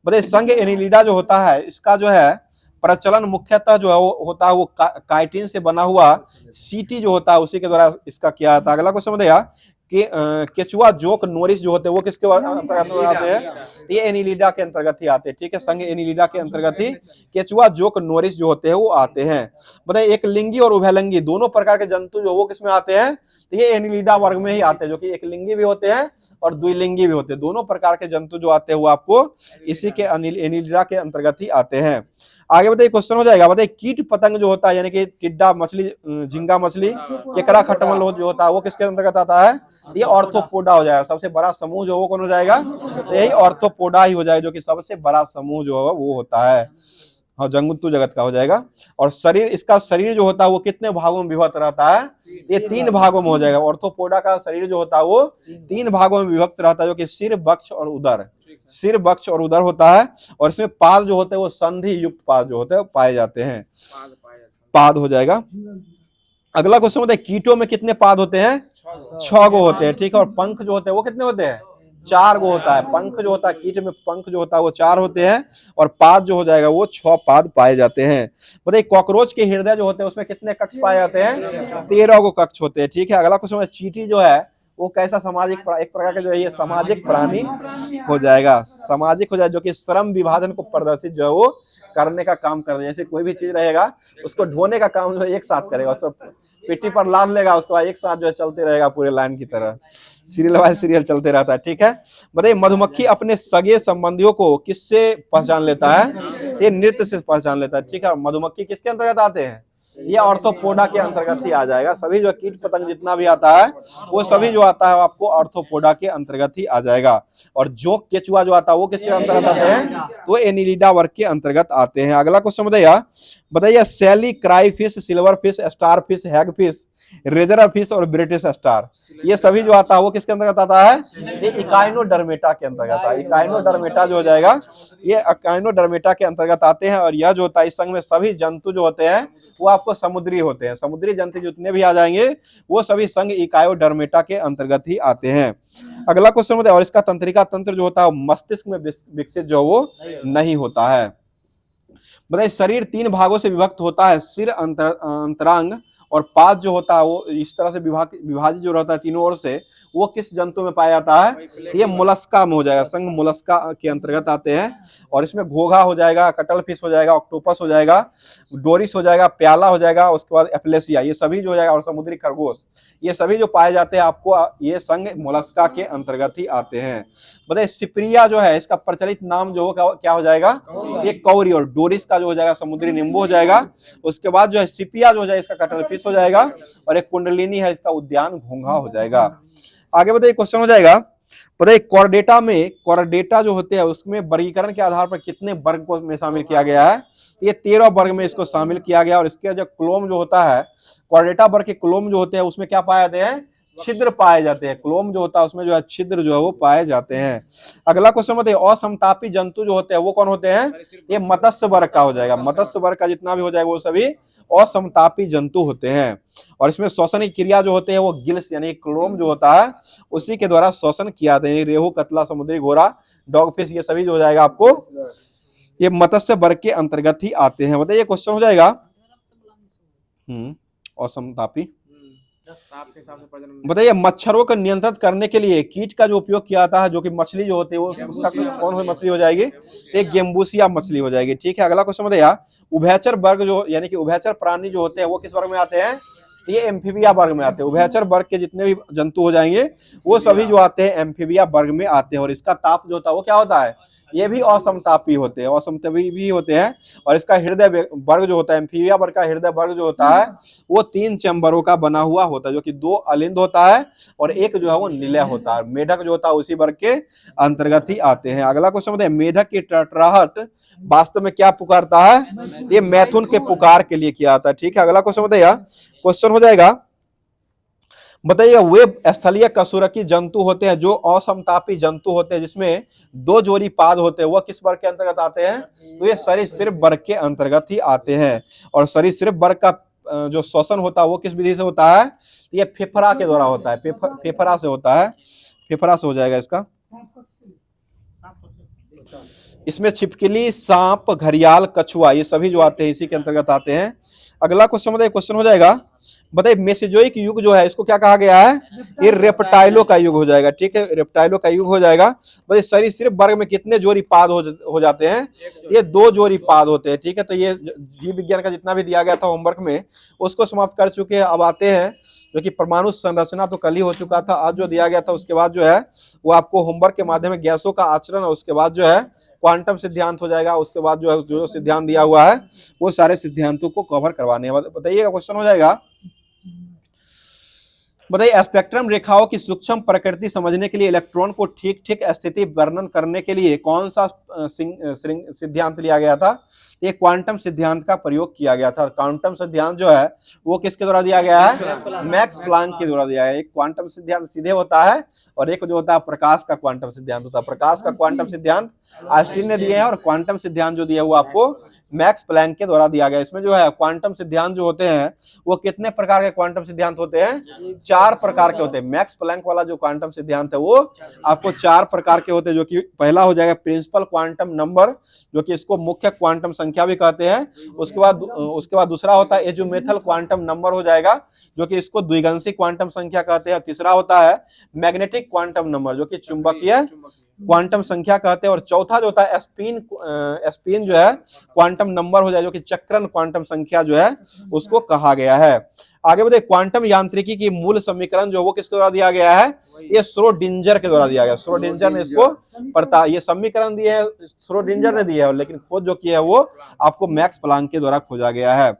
बताइए संघ एनिलिडा जो होता है इसका जो है प्रचलन मुख्यतः जो है वो होता है वो काइटिन से बना हुआ सीटी जो होता है उसी के द्वारा इसका किया जाता है। अगला क्वेश्चन बताइए कि केचुआ, जोंक, नोरिस जो होते हैं वो किसके अंतर्गत आते हैं? ये एनिलिडा के अंतर्गत ही आते हैं, ठीक है, संघ एनिलिडा के अंतर्गत ही केचुआ, जोंक, नोरिस जो होते हैं वो आते हैं। बताइए एक लिंगी और उभयलिंगी दोनों प्रकार के जंतु जो वो किसमें आते हैं? तो ये एनिलिडा वर्ग में ही आते हैं, जो कि एक लिंगी भी होते हैं और द्विलिंगी भी होते हैं। दोनों प्रकार के जंतु जो आते हैं वो आपको इसी के एनिलिडा के अंतर्गत ही आते हैं। आगे बताइए क्वेश्चन हो जाएगा, बताइए कीट पतंग जो होता है यानी कि टिड्डा मछली, झींगा मछली, केकड़ा, खटमल जो होता है वो किसके अंतर्गत आता है? ये ऑर्थोपोडा हो जाएगा। सबसे बड़ा समूह जो वो कौन हो जाएगा? तो यही ऑर्थोपोडा ही हो जाएगा, जो कि सबसे बड़ा समूह जो है वो होता है, हाँ, जंतु जगत का हो जाएगा। और शरीर, इसका शरीर जो होता है वो कितने भागों में विभक्त रहता है? ये 3 भागों में हो जाएगा। ऑर्थोपोडा का शरीर जो होता है वो 3 भागों में विभक्त रहता है, जो कि सिर, वक्ष और उदर, सिर, वक्ष और उदर होता है। और इसमें पाद जो होते हैं वो संधि युक्त पाद जो होते हैं पाए जाते हैं, पाद हो जाएगा। अगला क्वेश्चन होता है कीटों में कितने पाद होते हैं? 6 गो होते हैं, ठीक है। और पंख जो होते हैं वो कितने होते हैं? 4 गो होता है। पंख जो होता है कीट में, पंख जो होता है वो 4 होते हैं और पाद जो हो जाएगा वो 6 पाद पाए जाते हैं। बताइए कॉकरोच के हृदय जो होते हैं उसमें कितने कक्ष पाए जाते हैं? 13 गो कक्ष होते हैं, ठीक है। अगला क्वेश्चन, चींटी जो है वो कैसा सामाजिक, एक प्रकार का जो है ये सामाजिक प्राणी हो जाएगा, सामाजिक हो जाएगा, जो कि श्रम विभाजन को प्रदर्शित जो है वो करने का काम कर, जैसे कोई भी चीज रहेगा उसको ढोने का काम जो है एक साथ करेगा, उसको पिट्टी पर लाद लेगा, उसके बाद एक साथ जो है चलते रहेगा पूरे लाइन की तरह, सीरियल वाइज सीरियल चलते रहता है, ठीक है। बताइए मधुमक्खी अपने सगे संबंधियों को किससे पहचान लेता है? ये नृत्य से पहचान लेता है, ठीक है। मधुमक्खी किसके अंतर्गत आते हैं? ये ऑर्थोपोडा के अंतर्गत ही आ जाएगा। सभी जो कीट पतंग जितना भी आता है वो सभी जो आता है आपको ऑर्थोपोडा के अंतर्गत ही आ जाएगा। और जोंक, केचुआ जो आता है वो किसके अंतर्गत आते हैं? तो एनिलिडा वर्ग के अंतर्गत आते हैं। अगला क्वेश्चन बताइए सैली, crayfish, silverfish, starfish, hagfish, razorfish और ब्रिटिश स्टार, ये सभी जो आता है वो किसके अंतर्गत आता है? ये इकाइनोडर्मेटा के अंतर्गत आता है। इकाइनोडर्मेटा जो हो जाएगा ये इकाइनोडर्मेटा के अंतर्गत आते हैं। और यह जो होता है इस संघ में सभी जंतु जो होते हैं वो आपको समुद्री होते हैं। समुद्री जंतु जितने भी आ जाएंगे वो सभी संघ इकाइनोडर्मेटा के अंतर्गत ही आते हैं। अगला क्वेश्चन बताइए, और इसका तंत्रिका तंत्र जो होता है मस्तिष्क में विकसित जो वो नहीं होता है। बताइए शरीर 3 भागों से विभक्त होता है, सिर, अंतरांग और पाद जो होता है वो इस तरह से विभाजित जो रहता है तीनों ओर से, वो किस जंतु में पाया जाता है? ये मोलस्का में हो जाएगा, संघ मोलस्का के अंतर्गत आते हैं। और इसमें घोघा हो जाएगा, कटल फिश हो जाएगा, ऑक्टोपस हो जाएगा, डोरिस हो जाएगा, प्याला हो जाएगा, उसके बाद एप्लेसिया, ये सभी जो हो जाएगा, और समुद्री खरगोश, ये सभी जो पाए जाते हैं आपको ये संघ मोलस्का के अंतर्गत ही आते हैं। बताइए सिप्रिया जो है इसका प्रचलित नाम जो क्या हो जाएगा? ये कौरी, और डोरिस का जो हो जाएगा समुद्री नींबू हो जाएगा। उसके बाद जो है सिपिया जो हो जाएगा इसका कटल फिश हो जाएगा, और एक कुंडलिनी है इसका उद्यान घोंघा हो जाएगा। आगे बताइए क्वेश्चन हो जाएगा, बताइए कॉर्डेटा में, कॉर्डेटा जो होते हैं उसमें वर्गीकरण के आधार पर कितने वर्ग को में शामिल किया गया है? ये 13 वर्ग में इसको शामिल किया गया। और इसके जो क्लोम जो होता है, कॉर्डेटा वर्ग के क्लोम जो होते हैं उसमें क्या पाए जाते हैं? छिद्र पाए जाते हैं। क्लोम जो होता है उसमें जो है छिद्र जो है वो पाए जाते हैं। अगला क्वेश्चन बताइए असमतापी जंतु जो होते हैं वो कौन होते हैं? ये मत्स्य वर्ग का हो जाएगा। मत्स्य वर्ग का जितना भी हो जाएगा वो सभी असमतापी जंतु होते हैं। और इसमें श्वसन की क्रिया जो होते हैं वो गिल्स यानी क्लोम जो होता है उसी के द्वारा श्वसन किया जाता है। रेहू, कतला, समुद्री घोड़ा, डॉगफिश, ये सभी जो हो जाएगा आपको ये मत्स्य वर्ग के अंतर्गत ही आते हैं। बताइए क्वेश्चन हो जाएगा असमतापी, बताइए मच्छरों को नियंत्रित करने के लिए कीट का जो उपयोग किया जाता है, जो कि मछली जो होती है वो उसका कौन सी मछली हो जाएगी? एक गेम्बूसिया मछली हो जाएगी, ठीक है। अगला क्वेश्चन बताइए उभयचर वर्ग जो यानी कि उभयचर प्राणी जो होते हैं वो किस वर्ग में आते हैं? ये एम्फीबिया वर्ग में आते हैं। उभयचर वर्ग के जितने भी जंतु हो जाएंगे वो सभी जो आते हैं एम्फीबिया वर्ग में आते हैं। और इसका ताप जो होता है वो क्या होता है? ये भी असमतापी होते हैं, असमतापी भी होते हैं। और इसका हृदय वर्ग जो होता है, एम्फीबिया वर्ग का हृदय वर्ग जो होता है वो 3 चैम्बरों का बना हुआ होता है, जो कि 2 अलिंद होता है और एक जो है वो निलय होता है। मेढक जो होता है उसी वर्ग के अंतर्गत ही आते हैं। अगला क्वेश्चन बताइए मेढक की टटराहट वास्तव में क्या पुकारता है? ये मैथुन के पुकार के लिए किया जाता है, ठीक है। अगला क्वेश्चन बताइए, क्वेश्चन हो जाएगा बताइए वे स्थलीय कशुरकी जंतु होते हैं जो असमतापी जंतु होते हैं जिसमें 2 जोड़ी पाद होते हैं, वह किस वर्ग के अंतर्गत आते हैं? तो ये सरीसृप वर्ग के अंतर्गत ही आते हैं। और सरीसृप वर्ग का जो श्वसन होता है वो किस विधि से होता है? ये फेफड़ा के द्वारा होता है, फेफड़ा से होता है, फेफड़ा से हो जाएगा इसका। इसमें छिपकली, सांप, घड़ियाल, कछुआ ये सभी जो आते हैं इसी के अंतर्गत आते हैं। अगला क्वेश्चन बताइए, क्वेश्चन हो जाएगा, बताइए मेसेजोइक युग जो है इसको क्या कहा गया है? ये रेप्टाइलो का युग हो जाएगा। ठीक है, रेप्टाइलो का युग हो जाएगा। बताइए सरीसृप वर्ग में कितने जोड़ी पाद हो जाते हैं? ये 2 जोड़ी पाद होते हैं। ठीक है, तो ये जीव विज्ञान का जितना भी दिया गया था होमवर्क में उसको समाप्त कर चुके हैं। अब आते हैं जो कि परमाणु संरचना तो कल ही हो चुका था, आज जो दिया गया था उसके बाद जो है वो आपको होमवर्क के माध्यम में गैसों का आचरण और उसके बाद जो है क्वांटम सिद्धांत हो जाएगा। उसके बाद जो है जो सिद्धांत दिया हुआ है वो सारे सिद्धांतों को कवर करवाने हैं। बताइएगा, क्वेश्चन हो जाएगा, बताइए स्पेक्ट्रम रेखाओं की सूक्ष्म प्रकृति समझने के लिए इलेक्ट्रॉन को ठीक ठीक स्थिति वर्णन करने के लिए कौन सा सिद्धांत लिया गया था? ये क्वांटम सिद्धांत का प्रयोग किया गया था। और क्वांटम सिद्धांत जो है वो किसके द्वारा दिया गया है? मैक्स प्लैंक के द्वारा दिया है। एक क्वांटम सिद्धांत सीधे होता है और एक जो होता है प्रकाश का क्वांटम सिद्धांत होता है। प्रकाश का क्वांटम सिद्धांत आइंस्टीन ने दिए हैं और क्वांटम सिद्धांत जो दिया हुआ आपको मैक्स प्लैंक के द्वारा दिया गया। इसमें जो है क्वांटम सिद्धांत जो होते हैं वो कितने प्रकार के क्वांटम सिद्धांत होते हैं? 4 प्रकार के होते हैं। मैक्स प्लैंक वाला जो क्वांटम सिद्धांत है वो आपको 4 प्रकार के होते हैं, जो कि पहला हो जाएगा प्रिंसिपल क्वांटम नंबर, जो कि इसको मुख्य क्वांटम संख्या भी कहते हैं। उसके बाद दूसरा होता है एजुमेथल क्वांटम नंबर हो जाएगा, जो कि इसको द्विगंशी क्वांटम संख्या कहते हैं। तीसरा होता है मैग्नेटिक क्वांटम नंबर, जो कि चुंबकीय क्वांटम संख्या कहते हैं। और चौथा जो होता है स्पिन जो है क्वांटम नंबर हो जाए, जो कि चक्रण क्वांटम संख्या जो है उसको कहा गया है। आगे बताइए क्वांटम यांत्रिकी की मूल समीकरण जो वो किसके द्वारा दिया गया है? ये श्रोडिंजर के द्वारा दिया गया। श्रोडिंजर ने इसको ये समीकरण दिए है, श्रोडिंजर ने दिया है, लेकिन खोज जो किया है वो आपको मैक्स प्लैंक के द्वारा खोजा गया है।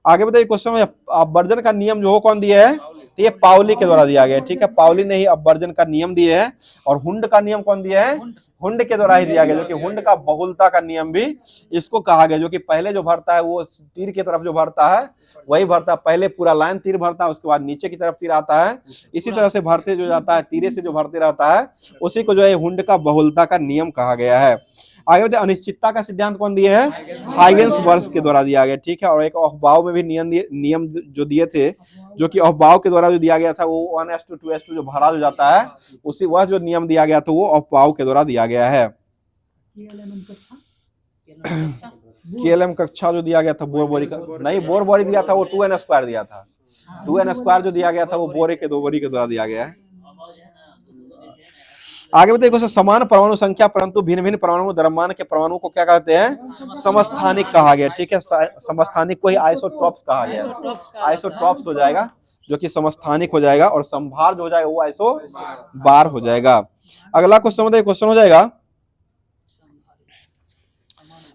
आगे बताइए क्वेश्चन में अपवर्जन का नियम जो हो कौन दिया है? तो ये पाउली के द्वारा दिया गया है। ठीक है, पाउली ने ही अपवर्जन का नियम दिए है। और हुंड का नियम कौन दिया है? हुंड के द्वारा ही दिया गया, जो कि हुंड का बहुलता का नियम भी इसको कहा गया, जो कि पहले जो भरता है वो तीर की तरफ जो भरता है वही भरता है। पहले पूरा लाइन तीर भरता है, उसके बाद नीचे की तरफ तीर आता है। इसी तरह से भरते जो जाता है तीरे से जो भरते रहता है उसी को जो है हुंड का बहुलता का नियम कहा गया है। आगे बताइए अनिश्चितता का सिद्धांत कौन दिए हैं? हाइगेंस बर्स के द्वारा दिया गया। ठीक है, और एक अफबाव में भी नियम जो दिए थे, जो कि अफबाव के द्वारा जो दिया गया था वो 1:2 2:2 जो भरा जो जाता है उसी वह जो नियम दिया गया था वो अफबाव के द्वारा दिया गया है। KLM कक्षा जो दिया गया था बोर का नहीं, बोर दिया था वो 2n² दिया था। 2n² जो दिया गया था वो बोरे के द्वारा दिया गया है। आगे बताइए क्वेश्चन, समान परमाणु संख्या परंतु भिन्न भिन्न परमाणु द्रव्यमान के परमाणु को क्या कहते हैं? समस्थानिक कहा गया। ठीक है, समस्थानिक को ही आइसोट्रॉप्स कहा गया। आइसोट्रॉप्स हो जाएगा जो कि समस्थानिक हो जाएगा, और संभार जो हो जाएगा वो आइसोबार हो जाएगा। अगला क्वेश्चन बताइए, क्वेश्चन हो जाएगा,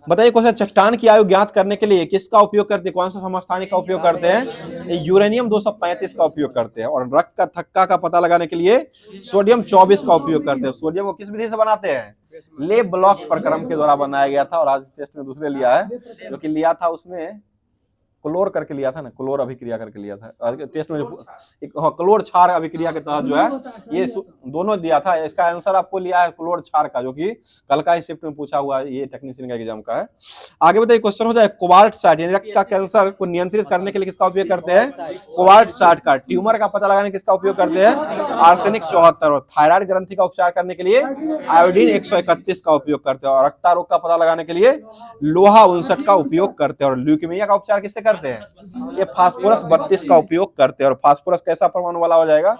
बताइए क्वेश्चन, चट्टान की आयु ज्ञात करने के लिए किसका उपयोग करते हैं? कौन सा समस्थानिक का उपयोग करते हैं? यूरेनियम 235 का उपयोग करते हैं। और रक्त का थक्का का पता लगाने के लिए सोडियम 24 का उपयोग करते हैं। सोडियम को किस विधि से बनाते हैं? ले ब्लॉक प्रक्रम के द्वारा बनाया गया था। और आज टेस्ट में दूसरे लिया है, जो कि लिया था उसमें क्लोर करके लिया था ना, क्लोर अभिक्रिया करके लिया था टेस्ट में। क्लोर क्षार अभिक्रिया के तहत जो है ये दोनों दिया था। इसका आंसर आपको लिया है क्लोर क्षार का, जो कि कल का ही शिफ्ट में पूछा हुआ है, ये टेक्नीशियन का एग्जाम का है। आगे बताइए क्वेश्चन हो जाए, कोबाल्ट 60 यानी रक्त का कैंसर को नियंत्रित करने के लिए किसका उपयोग करते हैं? कोबाल्ट 60 का। ट्यूमर का पता लगाने किसका उपयोग करते हैं? आर्सेनिक 74। और थायराइड ग्रंथि का उपचार करने के लिए आयोडीन 131 का उपयोग करते हैं। और रक्तारोग का पता लगाने के लिए लोहा 59 का उपयोग करते हैं। और ल्यूकेमिया का उपचार किससे करते हैं? ये फास्फोरस 32 का उपयोग करते हैं। और फास्फोरस कैसा परमाणु वाला हो जाएगा?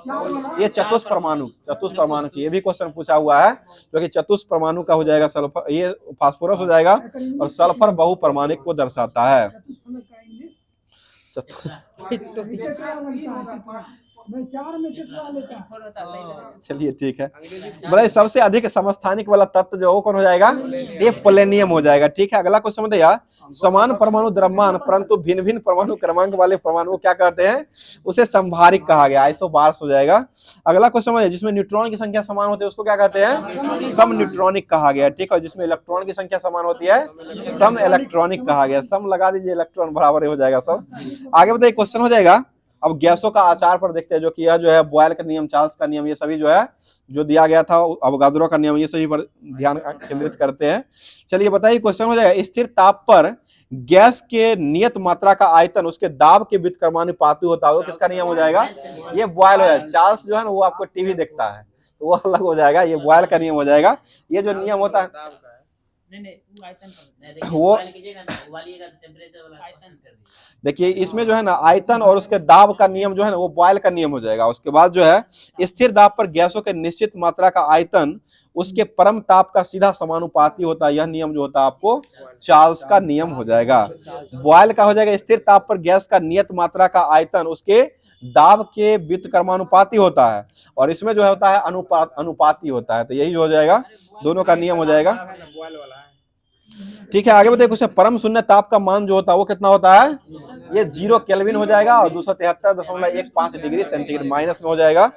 ये चतुष्क परमाणु की, ये भी क्वेश्चन पूछा हुआ है, जो कि चतुष्क परमाणु का हो जाएगा। सल्फर, ये फास्फोरस हो जाएगा, और सल्फर बहुपरमाणिक को दर्शाता है। चलिए ठीक है, बताइए सबसे अधिक समस्थानिक वाला तत्व जो वो कौन हो जाएगा? ये पोलेनियम हो जाएगा। ठीक है, अगला क्वेश्चन बताइए, समान परमाणु द्रव्यमान परंतु भिन्न भिन्न परमाणु क्रमांक वाले परमाणु क्या कहते हैं? उसे संभारिक कहा गया, आइसोबार्स हो जाएगा। अगला क्वेश्चन बताइए, जिसमें न्यूट्रॉन की संख्या समान होती है उसको क्या कहते हैं? सम न्यूट्रॉनिक कहा गया। ठीक है, जिसमें इलेक्ट्रॉन की संख्या समान होती है सम इलेक्ट्रॉनिक कहा गया। सम लगा दीजिए, इलेक्ट्रॉन बराबर हो जाएगा सब। आगे बताइए क्वेश्चन हो जाएगा, अब गैसों का आचार पर देखते हैं, जो कि यह जो है बॉयल का नियम, चार्ल्स का नियम, ये सभी जो है जो दिया गया था, अवोगाद्रो का नियम, ये सभी पर ध्यान केंद्रित करते हैं। चलिए बताइए क्वेश्चन हो जाएगा, स्थिर ताप पर गैस के नियत मात्रा का आयतन उसके दाब के व्युत्क्रमानुपाती होता है, वो किसका नियम हो जाएगा? ये बॉयल हो जाएगा। चार्ल्स जो है ना वो आपको टीवी देखता है तो वो अलग हो जाएगा, ये बॉयल का नियम हो जाएगा। ये जो नियम होता है वो देखिए इसमें जो है ना आयतन और उसके दाब का नियम जो है ना वो बॉयल का नियम हो जाएगा। उसके बाद जो है स्थिर दाब पर गैसों के निश्चित मात्रा का आयतन उसके परम ताप का सीधा समानुपाती होता है। यह नियम जो होता है आपको चार्ल्स का नियम हो जाएगा। बॉयल का हो जाएगा स्थिर ताप पर गैस का नियत मात्रा का आयतन उसके दाब के व्युत्क्रमानुपाती होता है, और इसमें जो होता है अनुपाती होता है। तो यही जो हो जाएगा दोनों का नियम हो जाएगा। ठीक है, आगे बताइए क्वेश्चन। परम शून्य ताप का मान जो होता है वो कितना होता है? ये 0 केल्विन हो जाएगा और 273.15 डिग्री सेंटीग्रेड माइनस में हो जाएगा।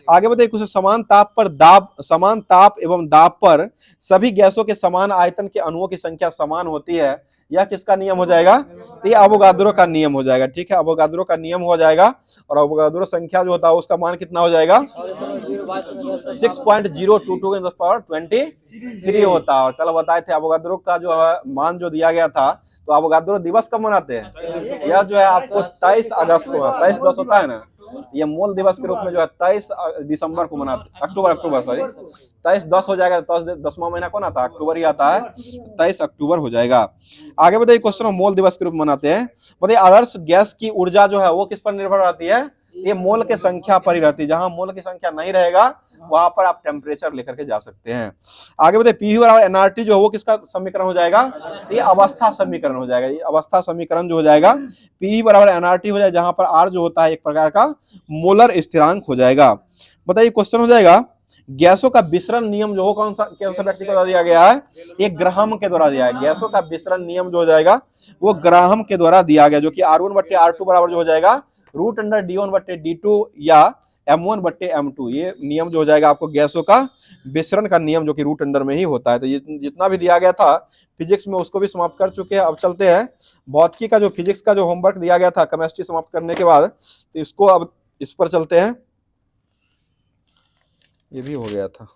आगे बताइए क्वेश्चन। समान ताप एवं दाब पर सभी गैसों के समान आयतन के अणुओं की संख्या समान होती है। यह किसका नियम हो जाएगा? ये अवोगाद्रो का नियम हो जाएगा। ठीक है, अवोगाद्रो का नियम हो जाएगा और अवोगाद्रो संख्या जो होता है उसका मान कितना हो जाएगा? 6.022 × 10⁻23 होता है। और कल बताए थे अवोगाद्रो का जो मान जो दिया गया था, तो अवोगाद्रो दिवस कब मनाते हैं? यह जो है आपको 23 अगस्त को, 23/10 होता है ना, ये मूल दिवस के रूप में जो है 23 दिसंबर को मनाते, अक्टूबर सॉरी 23/10 हो जाएगा। 10वां महीना कौन आता है? अक्टूबर ही आता है, 23 अक्टूबर हो जाएगा। आगे बताइए क्वेश्चन। मोल दिवस के रूप में मनाते हैं। बताइए आदर्श गैस की ऊर्जा जो है वो किस पर निर्भर रहती है? ये मोल के संख्या पर ही रहती है। जहां मोल की संख्या नहीं रहेगा वहां पर आप टेम्परेचर लेकर के जा सकते हैं। आगे बताइए पीवी बराबर एनआरटी जो है वो किसका समीकरण हो जाएगा? ये अवस्था समीकरण हो जाएगा। ये अवस्था समीकरण जो हो जाएगा पीवी बराबर एनआरटी हो जाएगा, जहां पर आर जो होता है एक प्रकार का मोलर स्थिरांक हो जाएगा। बताइए क्वेश्चन हो जाएगा गैसों का विसरण नियम जो हो कौन सा व्यक्ति को द्वारा दिया गया है? एक ग्राहम के द्वारा दिया है। गैसों का विसरण नियम जो हो जाएगा वो ग्राहम के द्वारा दिया गया, जो कि R1/R2 बराबर जो हो जाएगा √D1/D2 या M1/M2। ये नियम जो हो जाएगा आपको गैसों का विसरण का नियम, जो कि रूट अंडर में ही होता है। तो ये जितना भी दिया गया था फिजिक्स में उसको भी समाप्त कर चुके हैं। अब चलते हैं भौतिकी का, जो फिजिक्स का जो होमवर्क दिया गया था केमिस्ट्री समाप्त करने के बाद, तो इसको अब इस पर चलते हैं। ये भी हो गया था।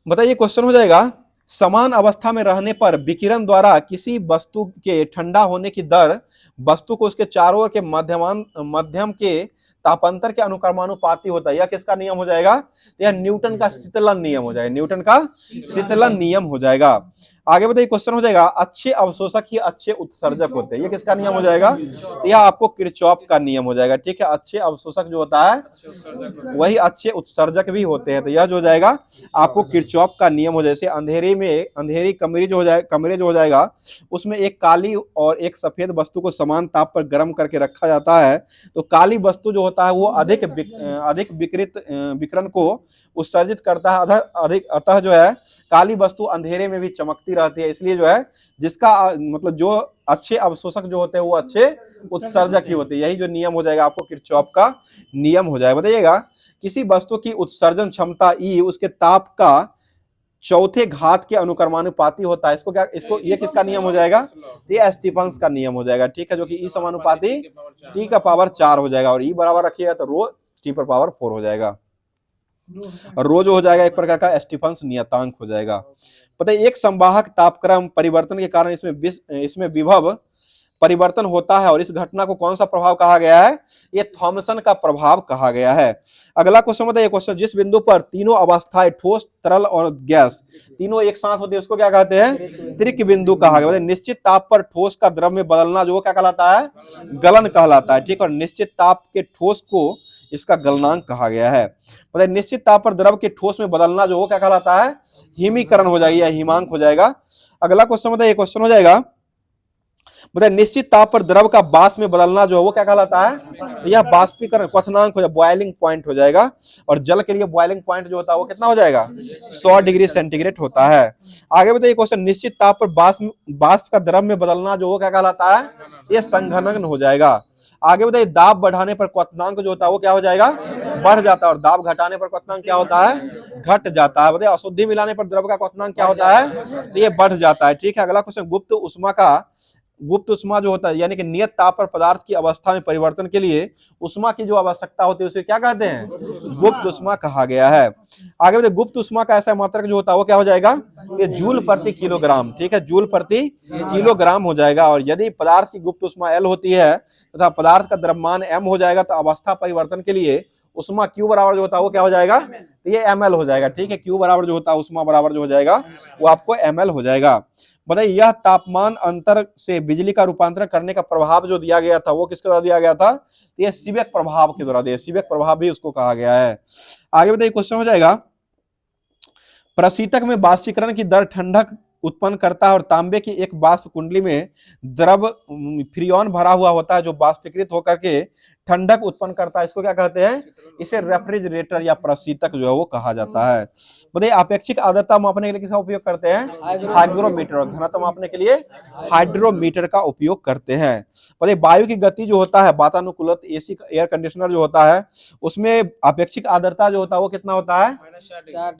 बताइए क्वेश्चन हो जाएगा समान अवस्था में रहने पर विकिरण द्वारा किसी वस्तु के ठंडा होने की दर वस्तु को उसके चारों ओर के मध्यम के तापांतर के अनुक्रमानुपाती होता है। यह किसका नियम हो जाएगा? यह न्यूटन का शीतलन नियम हो जाएगा। न्यूटन का शीतलन नियम हो जाएगा। आगे बताइए क्वेश्चन हो जाएगा अच्छे अवशोषक ही अच्छे उत्सर्जक होते हैं। ये किसका नियम हो जाएगा? यह आपको किरचॉफ का नियम हो जाएगा। ठीक है, अच्छे अवशोषक जो होता है वही अच्छे उत्सर्जक भी होते हैं। तो यह जो हो जाएगा आपको किरचॉफ का नियम हो जाए। जैसे अंधेरी कमरे जो हो जाएगा उसमें एक काली और एक सफेद वस्तु को समान ताप पर गर्म करके रखा जाता है। तो काली वस्तु जो होता है वो अधिक विकिरण को उत्सर्जित करता है, अतः जो है काली वस्तु अंधेरे में भी चमकती रहती है। इसलिए जो है जिसका मतलब जो अच्छे अवशोषक जो होते हैं वो अच्छे उत्सर्जक ही होते हैं। यही जो नियम हो जाएगा आपको किरचॉफ का नियम हो जाएगा। बताइएगा किसी वस्तु की उत्सर्जन क्षमता ई उसके ताप का चौथे घात के अनुक्रमानुपाती होता है। इसको ये किसका नियम हो जाएगा? ये स्टीफंस का नियम हो जाएगा। ठीक है, जो कि ई समानुपाती टी का पावर 4 हो जाएगा और ई बराबर रखिएगा तो रो टी पर पावर 4 हो जाएगा। और रो जो हो जाएगा एक प्रकार का स्टीफंस नियतांक हो जाएगा। पता है एक संवाहक तापक्रम परिवर्तन के कारण इसमें विभव परिवर्तन होता है और इस घटना को कौन सा प्रभाव कहा गया है? ये थॉमसन का प्रभाव कहा गया है। अगला क्वेश्चन बताइए क्वेश्चन जिस बिंदु पर तीनों अवस्थाएं ठोस, तरल और गैस तीनों एक साथ होती है उसको क्या कहते हैं? त्रिक बिंदु कहा गया। निश्चित ताप पर ठोस का द्रव में बदलना जो क्या कहलाता है? गलन कहलाता है। ठीक, और निश्चित ताप के ठोस को इसका गलनांक कहा गया है। मतलब निश्चित ताप पर द्रव के ठोस में बदलना जो क्या कहलाता है? हिमीकरण हो जाएगी या हिमांक हो जाएगा। अगला क्वेश्चन बताइए क्वेश्चन हो जाएगा बताइए निश्चित ताप पर द्रव का वाष्प में बदलना जो है वो क्या कहलाता है? यह वाष्पीकरण क्वथनांक हो जाएगा, बॉइलिंग पॉइंट हो जाएगा। और जल के लिए बॉइलिंग पॉइंट जो होता है वो कितना हो जाएगा? 100 डिग्री सेंटीग्रेड होता है। आगे बताइए क्वेश्चन निश्चित ताप पर वाष्प का द्रव में बदलना जो वो क्या कहलाता है? यह संघनन हो जाएगा। आगे बताइए दाब बढ़ाने पर क्वथनांक जो होता है वो क्या हो जाएगा? बढ़ जाता है और दाब घटाने पर क्वथनांक क्या होता है? घट जाता है। बताइए अशुद्धि मिलाने पर द्रव का क्वथनांक क्या होता है? तो ये बढ़ जाता है। ठीक है, अगला क्वेश्चन गुप्त उष्मा जो होता है यानी कि नियत ताप पर पदार्थ की अवस्था में परिवर्तन के लिए उष्मा की जो आवश्यकता होती है उसे क्या कहते हैं? गुप्त उष्मा कहा गया है। आगे बताइए गुप्त उष्मा का ऐसा मात्रक जो होता है वो क्या हो जाएगा? ये जूल प्रति किलोग्राम। ठीक है, जूल प्रति किलोग्राम हो जाएगा। और यदि पदार्थ की गुप्त उष्मा L होती है तथा पदार्थ का द्रव्यमान M हो जाएगा तो अवस्था परिवर्तन के लिए उष्मा Q बराबर जो होता है वो क्या हो जाएगा, तो ये ml हो जाएगा। ठीक है, Q बराबर जो होता है उष्मा बराबर जो हो जाएगा वो आपको ml हो जाएगा। बताइए यह तापमान अंतर से बिजली का रूपांतरण करने का प्रभाव जो दिया गया था वो किसके द्वारा दिया गया था, ये सीबेक प्रभाव के द्वारा दिया, सीबेक प्रभाव भी उसको कहा गया है। आगे बताइए क्वेश्चन हो जाएगा, प्रशीतक में बाष्पीकरण की दर ठंडक उत्पन्न करता है और तांबे की एक बाष्प कुंडली में द्रव फ्रीऑन भरा हुआ होता है जो बाष्पीकृत होकर के ठंडक उत्पन्न करता है, इसको क्या कहते हैं, इसे रेफ्रिजरेटर या प्रशीतक जो है वो कहा जाता है। बताइए अपेक्षिक आर्द्रता मापने के लिए किसका उपयोग करते हैं, हाइग्रोमीटर, और घनत्व मापने के लिए हाइड्रोमीटर का उपयोग करते हैं। बताइए वायु की गति जो होता है वातानुकूलित एसी एयर कंडीशनर जो होता है उसमें अपेक्षिक आर्द्रता जो होता है वो कितना होता है,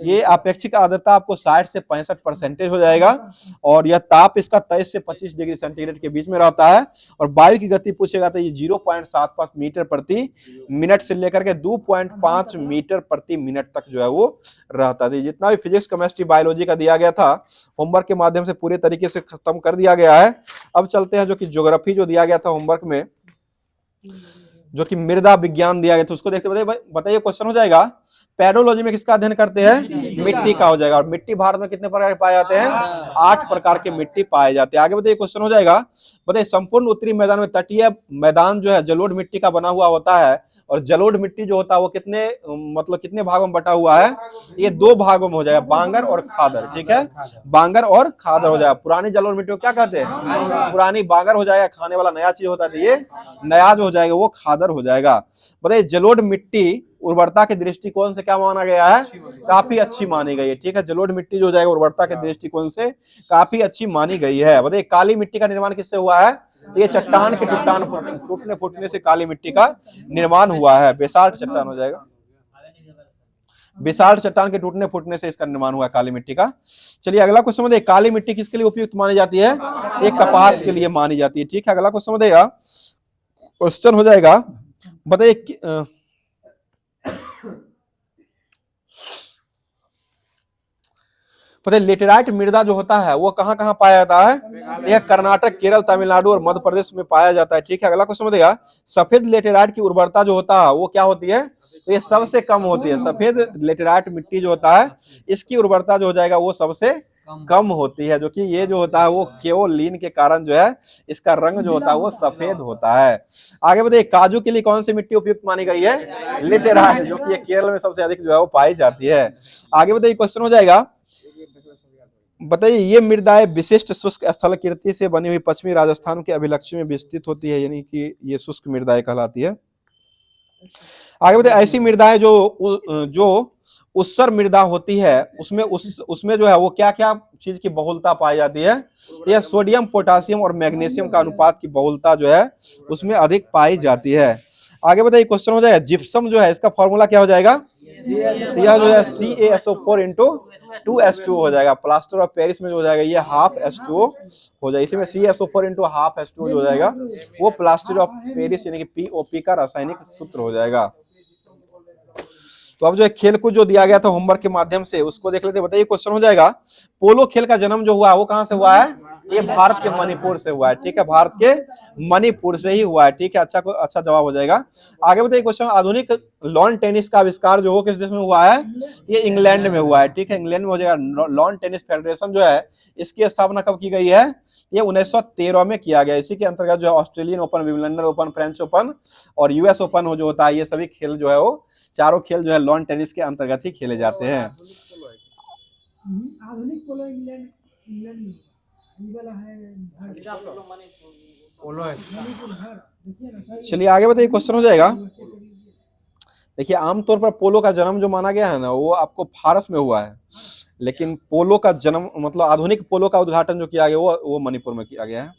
ये अपेक्षिक आर्द्रता आपको 60 से 65% हो जाएगा और यह ताप इसका 23 से 25 डिग्री सेंटीग्रेड के बीच में रहता है। और वायु की गति पूछेगा तो ये 0.75 मीटर प्रति मिनट से लेकर के 2.5 मीटर प्रति मिनट तक जो है वो रहता है। जितना भी फिजिक्स केमिस्ट्री बायोलॉजी का दिया गया था होमवर्क के माध्यम से पूरे तरीके से खत्म कर दिया गया है। अब चलते हैं जो कि ज्योग्राफी जो दिया गया था होमवर्क में, जो कि मृदा विज्ञान दिया गया था उसको देखते बताइए क्वेश्चन हो जाएगा, पेडोलॉजी में किसका अध्ययन करते हैं, मिट्टी का हो जाएगा। और मिट्टी भारत में कितने प्रकार के पाए जाते हैं, 8 प्रकार के मिट्टी पाए जाते हैं। आगे बताइए क्वेश्चन हो जाएगा, बताइए संपूर्ण उत्तरी मैदान में तटीय मैदान जो है जलोढ़ मिट्टी का बना हुआ होता है और जलोढ़ मिट्टी जो होता है वो कितने मतलब कितने भागों में बटा हुआ है, ये 2 भागों में हो जाएगा, बांगर और खादर। ठीक है, बांगर और खादर हो जाएगा। पुरानी जलोढ़ मिट्टी को क्या कहते हैं, पुरानी बांगर हो जाएगा, खाने वाला नया चीज होता है ये नया जो हो जाएगा वो खादर हो जाएगा। बताइए जलोढ़ मिट्टी उर्वरता के दृष्टिकोण से क्या माना गया है, काफी अच्छी मानी गई है। ठीक है, जलोढ़ मिट्टी जो जाएगा उर्वरता के दृष्टिकोण से काफी अच्छी मानी गई है। बताइए काली मिट्टी का निर्माण किससे हुआ है, ये चट्टान के टूटने फूटने से काली मिट्टी का निर्माण हुआ है। बेसाल्ट चट्टान हो जाएगा, बेसाल्ट चट्टान के टूटने फूटने से इसका निर्माण हुआ काली मिट्टी का। चलिए अगला क्वेश्चन बताइए, काली मिट्टी किसके लिए उपयुक्त मानी जाती है, ये कपास के लिए मानी जाती है। ठीक है, अगला क्वेश्चन बताइएगा, क्वेश्चन हो जाएगा, बताइए लेटेराइट मृदा जो होता है वो कहाँ कहाँ पाया जाता है, यह कर्नाटक, केरल, तमिलनाडु और मध्य प्रदेश में पाया जाता है। ठीक है, अगला क्वेश्चन बताइएगा, सफेद लेटेराइट की उर्वरता जो होता है वो क्या होती है, तो ये सबसे कम होती है। सफेद लेटेराइट मिट्टी जो होता है इसकी उर्वरता जो हो जाएगा वो सबसे कम होती है, जो कि ये जो होता है वो केओलिन के कारण जो है इसका रंग जो होता है वो सफेद होता है। आगे बताइए काजू के लिए कौन सी मिट्टी उपयुक्त मानी गई है, लेटेराइट, जो कि ये केरल में सबसे अधिक जो है वो पाई जाती है। आगे बताइए क्वेश्चन हो जाएगा, बताइए ये मृदाएं विशिष्ट शुष्क स्थलाकृति से बनी हुई पश्चिमी राजस्थान के अभिलक्ष्य में विस्तृत होती है, यानी कि ये शुष्क मृदाएं कहलाती है। आगे बताइए ऐसी मृदाएं जो उत्सर मृदा होती है उसमें जो है वो क्या क्या चीज की बहुलता पाई जाती है, यह सोडियम, पोटासियम और मैग्नीशियम का अनुपात की बहुलता जो है उसमें अधिक पाई जाती है। आगे बताइए क्वेश्चन हो जाएगा, जिप्सम जो है इसका फॉर्मूला क्या हो जाएगा, यह जो है CaSO4 × 2H2 हो जाएगा। प्लास्टर ऑफ पेरिस में जो हो जाएगा ये ½ H2O हो जाएगा, इसी में CaSO4 × ½ H2O जो हो जाएगा वो प्लास्टर ऑफ पेरिस यानी कि POP का रासायनिक सूत्र हो जाएगा। तो अब जो है खेल कूद जो दिया गया था होमवर्क के माध्यम से उसको देख लेते हैं। बताइए क्वेश्चन हो जाएगा, पोलो खेल का जन्म जो हुआ है वो कहां से हुआ है, ये भारत के मणिपुर से हुआ है। ठीक है, भारत के मणिपुर से ही हुआ है। ठीक है, अच्छा जवाब हो जाएगा। आगे बताइए क्वेश्चन, आधुनिक लॉन टेनिस का आविष्कार जो हो किस देश में हुआ है, ये इंग्लैंड में हुआ है। ठीक है, इंग्लैंड में हो जाएगा। लॉन टेनिस फेडरेशन जो है इसकी स्थापना कब की गई है, ये 1913 में किया गया। इसी के अंतर्गत जो है Australian open, Wimbledon open, French open और US ओपन जो होता है ये सभी खेल जो है वो चारों खेल जो है लॉन टेनिस के अंतर्गत ही खेले जाते हैं। आधुनिक पोलो इंग्लैंड में चलिए आगे बताइए क्वेश्चन हो जाएगा, देखिए आमतौर पर पोलो का जन्म जो माना गया है ना वो आपको फारस में हुआ है, लेकिन पोलो का जन्म मतलब आधुनिक पोलो का उद्घाटन जो किया गया वो मणिपुर में किया गया है।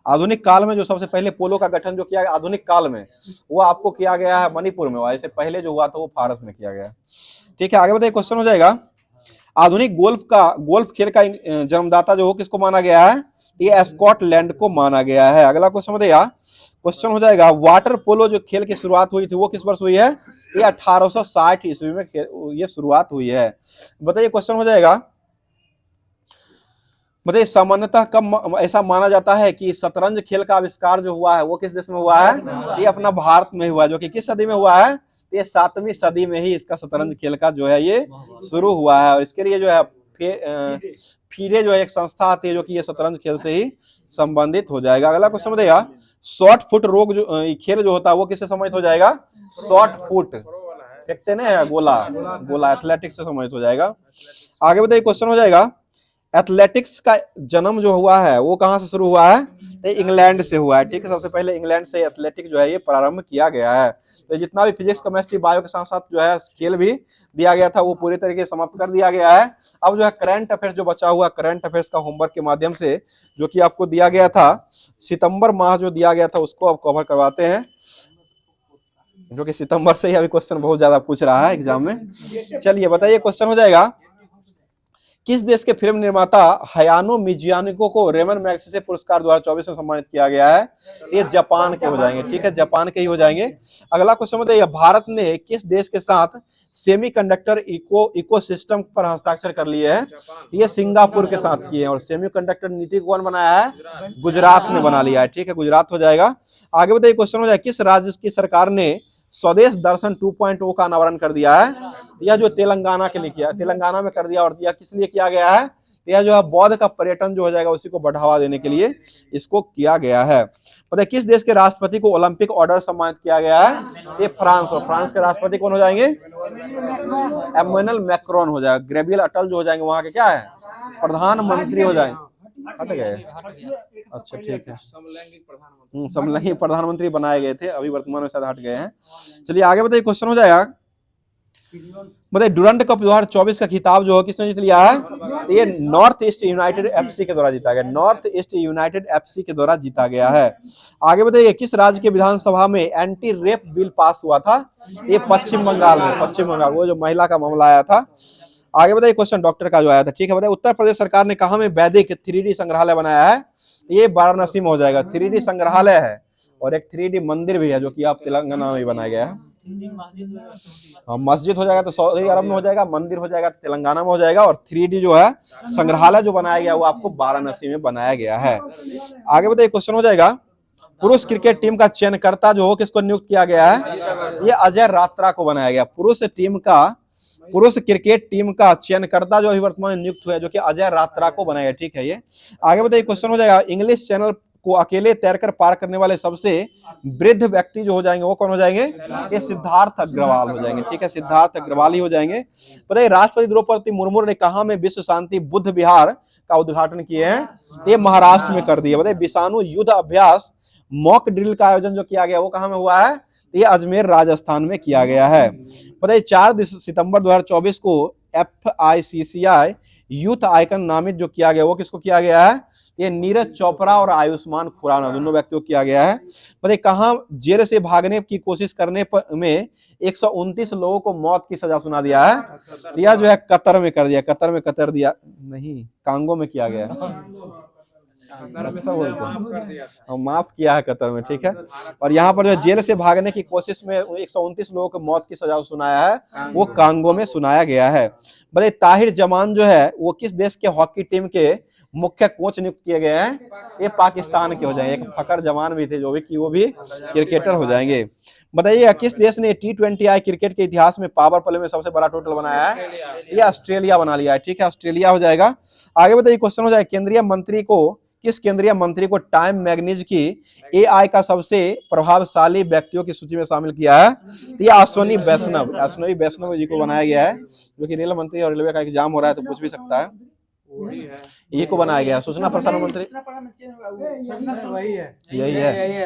आधुनिक काल में जो सबसे पहले पोलो का गठन जो किया गया आधुनिक काल में वो आपको किया गया है मणिपुर में, इससे पहले जो हुआ था वो फारस में किया गया। ठीक है, आगे बताइए क्वेश्चन हो जाएगा, आधुनिक गोल्फ खेल का जन्मदाता जो हो किसको माना गया है, ये स्कॉटलैंड को माना गया है। अगला क्वेश्चन बताइएगा, क्वेश्चन हो जाएगा, वाटर पोलो जो खेल की शुरुआत हुई थी वो किस वर्ष हुई है, ये 1860 ईस्वी में ये शुरुआत हुई है। बताइए क्वेश्चन हो जाएगा, बताइए सामान्यतः कब ऐसा माना जाता है कि शतरंज खेल का आविष्कार जो हुआ है वो किस देश में हुआ है, ये अपना भारत में हुआ है, जो कि किस सदी में हुआ है, ये 7वीं सदी में ही इसका शतरंज खेल का जो है ये शुरू हुआ है। और इसके लिए जो है फीडे जो है एक संस्था आती है जो कि ये शतरंज खेल से ही संबंधित हो जाएगा। अगला क्वेश्चन बताइएगा, शॉर्ट फुट रोग जो खेल जो होता है वो किससे संबंधित हो जाएगा? शॉर्ट फुट फेंकते ना, गोला एथलेटिक्स से संबंधित हो जाएगा। आगे बताइए क्वेश्चन हो जाएगा, एथलेटिक्स का जन्म जो हुआ है वो कहां से शुरू हुआ है? तो इंग्लैंड से हुआ है। ठीक है, सबसे पहले इंग्लैंड से एथलेटिक जो है ये प्रारंभ किया गया है। तो जितना भी फिजिक्स केमिस्ट्री बायो के साथ साथ जो है खेल भी दिया गया था वो पूरी तरीके से समाप्त कर दिया गया है। अब जो है करंट अफेयर्स जो बचा हुआ, करंट अफेयर्स का होमवर्क के माध्यम से जो कि आपको दिया गया था, सितंबर माह जो दिया गया था उसको अब कवर करवाते हैं, जो कि सितंबर से ही अभी क्वेश्चन बहुत ज्यादा पूछ रहा है एग्जाम में। चलिए बताइए, क्वेश्चन हो जाएगा, किस देश के फिल्म निर्माता हयानो मियाजाकी को रेमन मैग्सेसे पुरस्कार 2024 में सम्मानित किया गया है? ये जापान के हो जाएंगे। ठीक है, जापान के ही हो जाएंगे। अगला क्वेश्चन बताइए, भारत ने किस देश के साथ सेमीकंडक्टर इकोसिस्टम पर हस्ताक्षर कर लिए हैं? ये सिंगापुर के साथ किए हैं। और सेमीकंडक्टर नीति कौन बनाया है? गुजरात ने बना लिया है। ठीक है, गुजरात हो जाएगा। आगे बताइए क्वेश्चन हो जाएगा, किस राज्य की सरकार ने स्वदेश दर्शन 2.0 का अनावरण कर दिया है? यह जो तेलंगाना के लिए किया, तेलंगाना में कर दिया। और यह किस लिए किया गया है? यह जो है बौद्ध का पर्यटन जो हो जाएगा उसी को बढ़ावा देने के लिए इसको किया गया है। पता है किस देश के राष्ट्रपति को ओलंपिक ऑर्डर सम्मानित किया गया है? ये फ्रांस। और फ्रांस के राष्ट्रपति कौन हो जाएंगे? एमेनुएल मैक्रोन हो जाएगा। गैब्रियल अटल जो हो जाएंगे वहां के क्या है? प्रधानमंत्री हो जाएंगे। हट गए, अच्छा ठीक है, समलैंगिक प्रधानमंत्री बनाए गए थे, अभी वर्तमान में शायद हट गए हैं। चलिए आगे बताइए, क्वेश्चन हो जाएगा, बताइए डुरंड कप 2024 का खिताब जो है किसने जीत लिया है? ये नॉर्थ ईस्ट यूनाइटेड एफसी के द्वारा जीता गया। नॉर्थ ईस्ट यूनाइटेड एफसी के द्वारा जीता गया है। आगे बताइए, किस राज्य के विधानसभा में एंटी रेप बिल पास हुआ था? ये पश्चिम बंगाल में। पश्चिम बंगाल, वो जो महिला का मामला आया था। आगे बताइए क्वेश्चन डॉक्टर का जो आया था। ठीक है, बताइए उत्तर प्रदेश सरकार ने कहां में वैदिक 3D संग्रहालय बनाया है? ये वाराणसी में हो जाएगा। 3D संग्रहालय है और एक 3D मंदिर भी है जो कि आप तेलंगाना में बनाया गया है। मस्जिद हो जाएगा तो सऊदी अरब में हो जाएगा, मंदिर हो जाएगा तो तेलंगाना में हो जाएगा, और 3D जो है संग्रहालय जो बनाया गया वो आपको वाराणसी में बनाया गया है। आगे बताइए क्वेश्चन हो जाएगा, पुरुष क्रिकेट टीम का चयनकर्ता जो हो किसको नियुक्त किया गया है? ये अजय रात्रा को बनाया गया। पुरुष क्रिकेट टीम का चयनकर्ता जो अभी वर्तमान में नियुक्त हुआ है जो कि अजय रात्रा को बनाया। ठीक है, ये आगे बताइए क्वेश्चन हो जाएगा, इंग्लिश चैनल को अकेले तैरकर पार करने वाले सबसे वृद्ध व्यक्ति जो हो जाएंगे वो कौन हो जाएंगे? ये सिद्धार्थ अग्रवाल हो जाएंगे। ठीक है, सिद्धार्थ अग्रवाल ही हो जाएंगे। बताइए राष्ट्रपति द्रौपदी मुर्मू ने कहा में विश्व शांति बुद्ध विहार का उद्घाटन किए हैं? ये महाराष्ट्र में कर दिया। बताइए विषाणु युद्ध अभ्यास मॉक ड्रिल का आयोजन जो किया गया वो कहां में हुआ है? ये अजमेर राजस्थान में किया गया है। बताइए 4 सितंबर 2024 को FICCI यूथ आइकन नामित जो किया गया वो किसको किया गया है? ये नीरज चोपड़ा और आयुष्मान खुराना दोनों व्यक्तियों को किया गया है। बताइए कहां जेल से भागने की कोशिश करने में 129 लोगों को मौत की सजा सुना दिया है? यह जो है कतर में कर दिया। कतर में कतर दिया नहीं, कांगो में किया गया है। माफ किया है कतर में। ठीक है, और यहाँ पर जो जेल से भागने की कोशिश में 129 लोगों को मौत की सजा सुनाया है वो कांगो में सुनाया गया है। बड़े ताहिर जमान जो है वो किस देश के हॉकी टीम के मुख्य कोच नियुक्त किए गए हैं? ये पाकिस्तान के हो जाएंगे। एक फकर जमान भी थे जो भी कि वो भी क्रिकेटर हो जाएंगे। बताइए किस देश ने T20I क्रिकेट के इतिहास में पावर प्ले में सबसे बड़ा टोटल बनाया है? ये ऑस्ट्रेलिया बना लिया है। ठीक है, ऑस्ट्रेलिया हो जाएगा। आगे बताइए क्वेश्चन हो जाएगा, किस केंद्रीय मंत्री को टाइम मैगजीन की AI का सबसे प्रभावशाली व्यक्तियों की सूची में शामिल किया है? ये अश्विनी वैष्णव जी को बनाया गया है जो कि रेल मंत्री और रेलवे का एग्जाम हो रहा है तो पूछ भी सकता है। ये को बनाया गया सूचना प्रसारण मंत्री, यही है,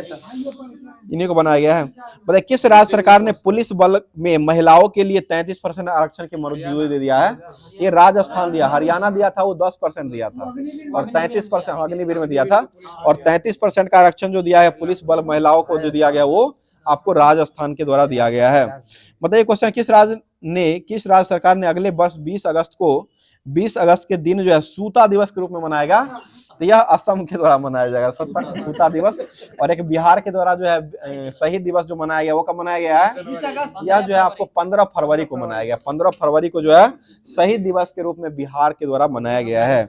इन्हीं को बनाया गया है। बताइए किस राज्य सरकार ने पुलिस बल में महिलाओं के लिए 33% आरक्षण की मंजूरी दे दिया है? ये राजस्थान दिया। हरियाणा दिया था वो 10% दिया था और 33% अग्निवीर में दिया था, और 33% का आरक्षण जो दिया है पुलिस बल महिलाओं को जो दिया गया वो आपको राजस्थान के द्वारा दिया गया है। बताइए क्वेश्चन, किस राज्य सरकार ने अगले वर्ष 20 अगस्त के दिन जो है सूता दिवस के रूप में मनाएगा? तो यह असम के द्वारा मनाया जाएगा स्वतंत्रता दिवस। और एक बिहार के द्वारा जो है शहीद दिवस जो मनाया गया वो कब मनाया गया है, यह जो है आपको 15 फरवरी को मनाया गया। 15 फरवरी को जो है शहीद दिवस के रूप में बिहार के द्वारा मनाया गया है।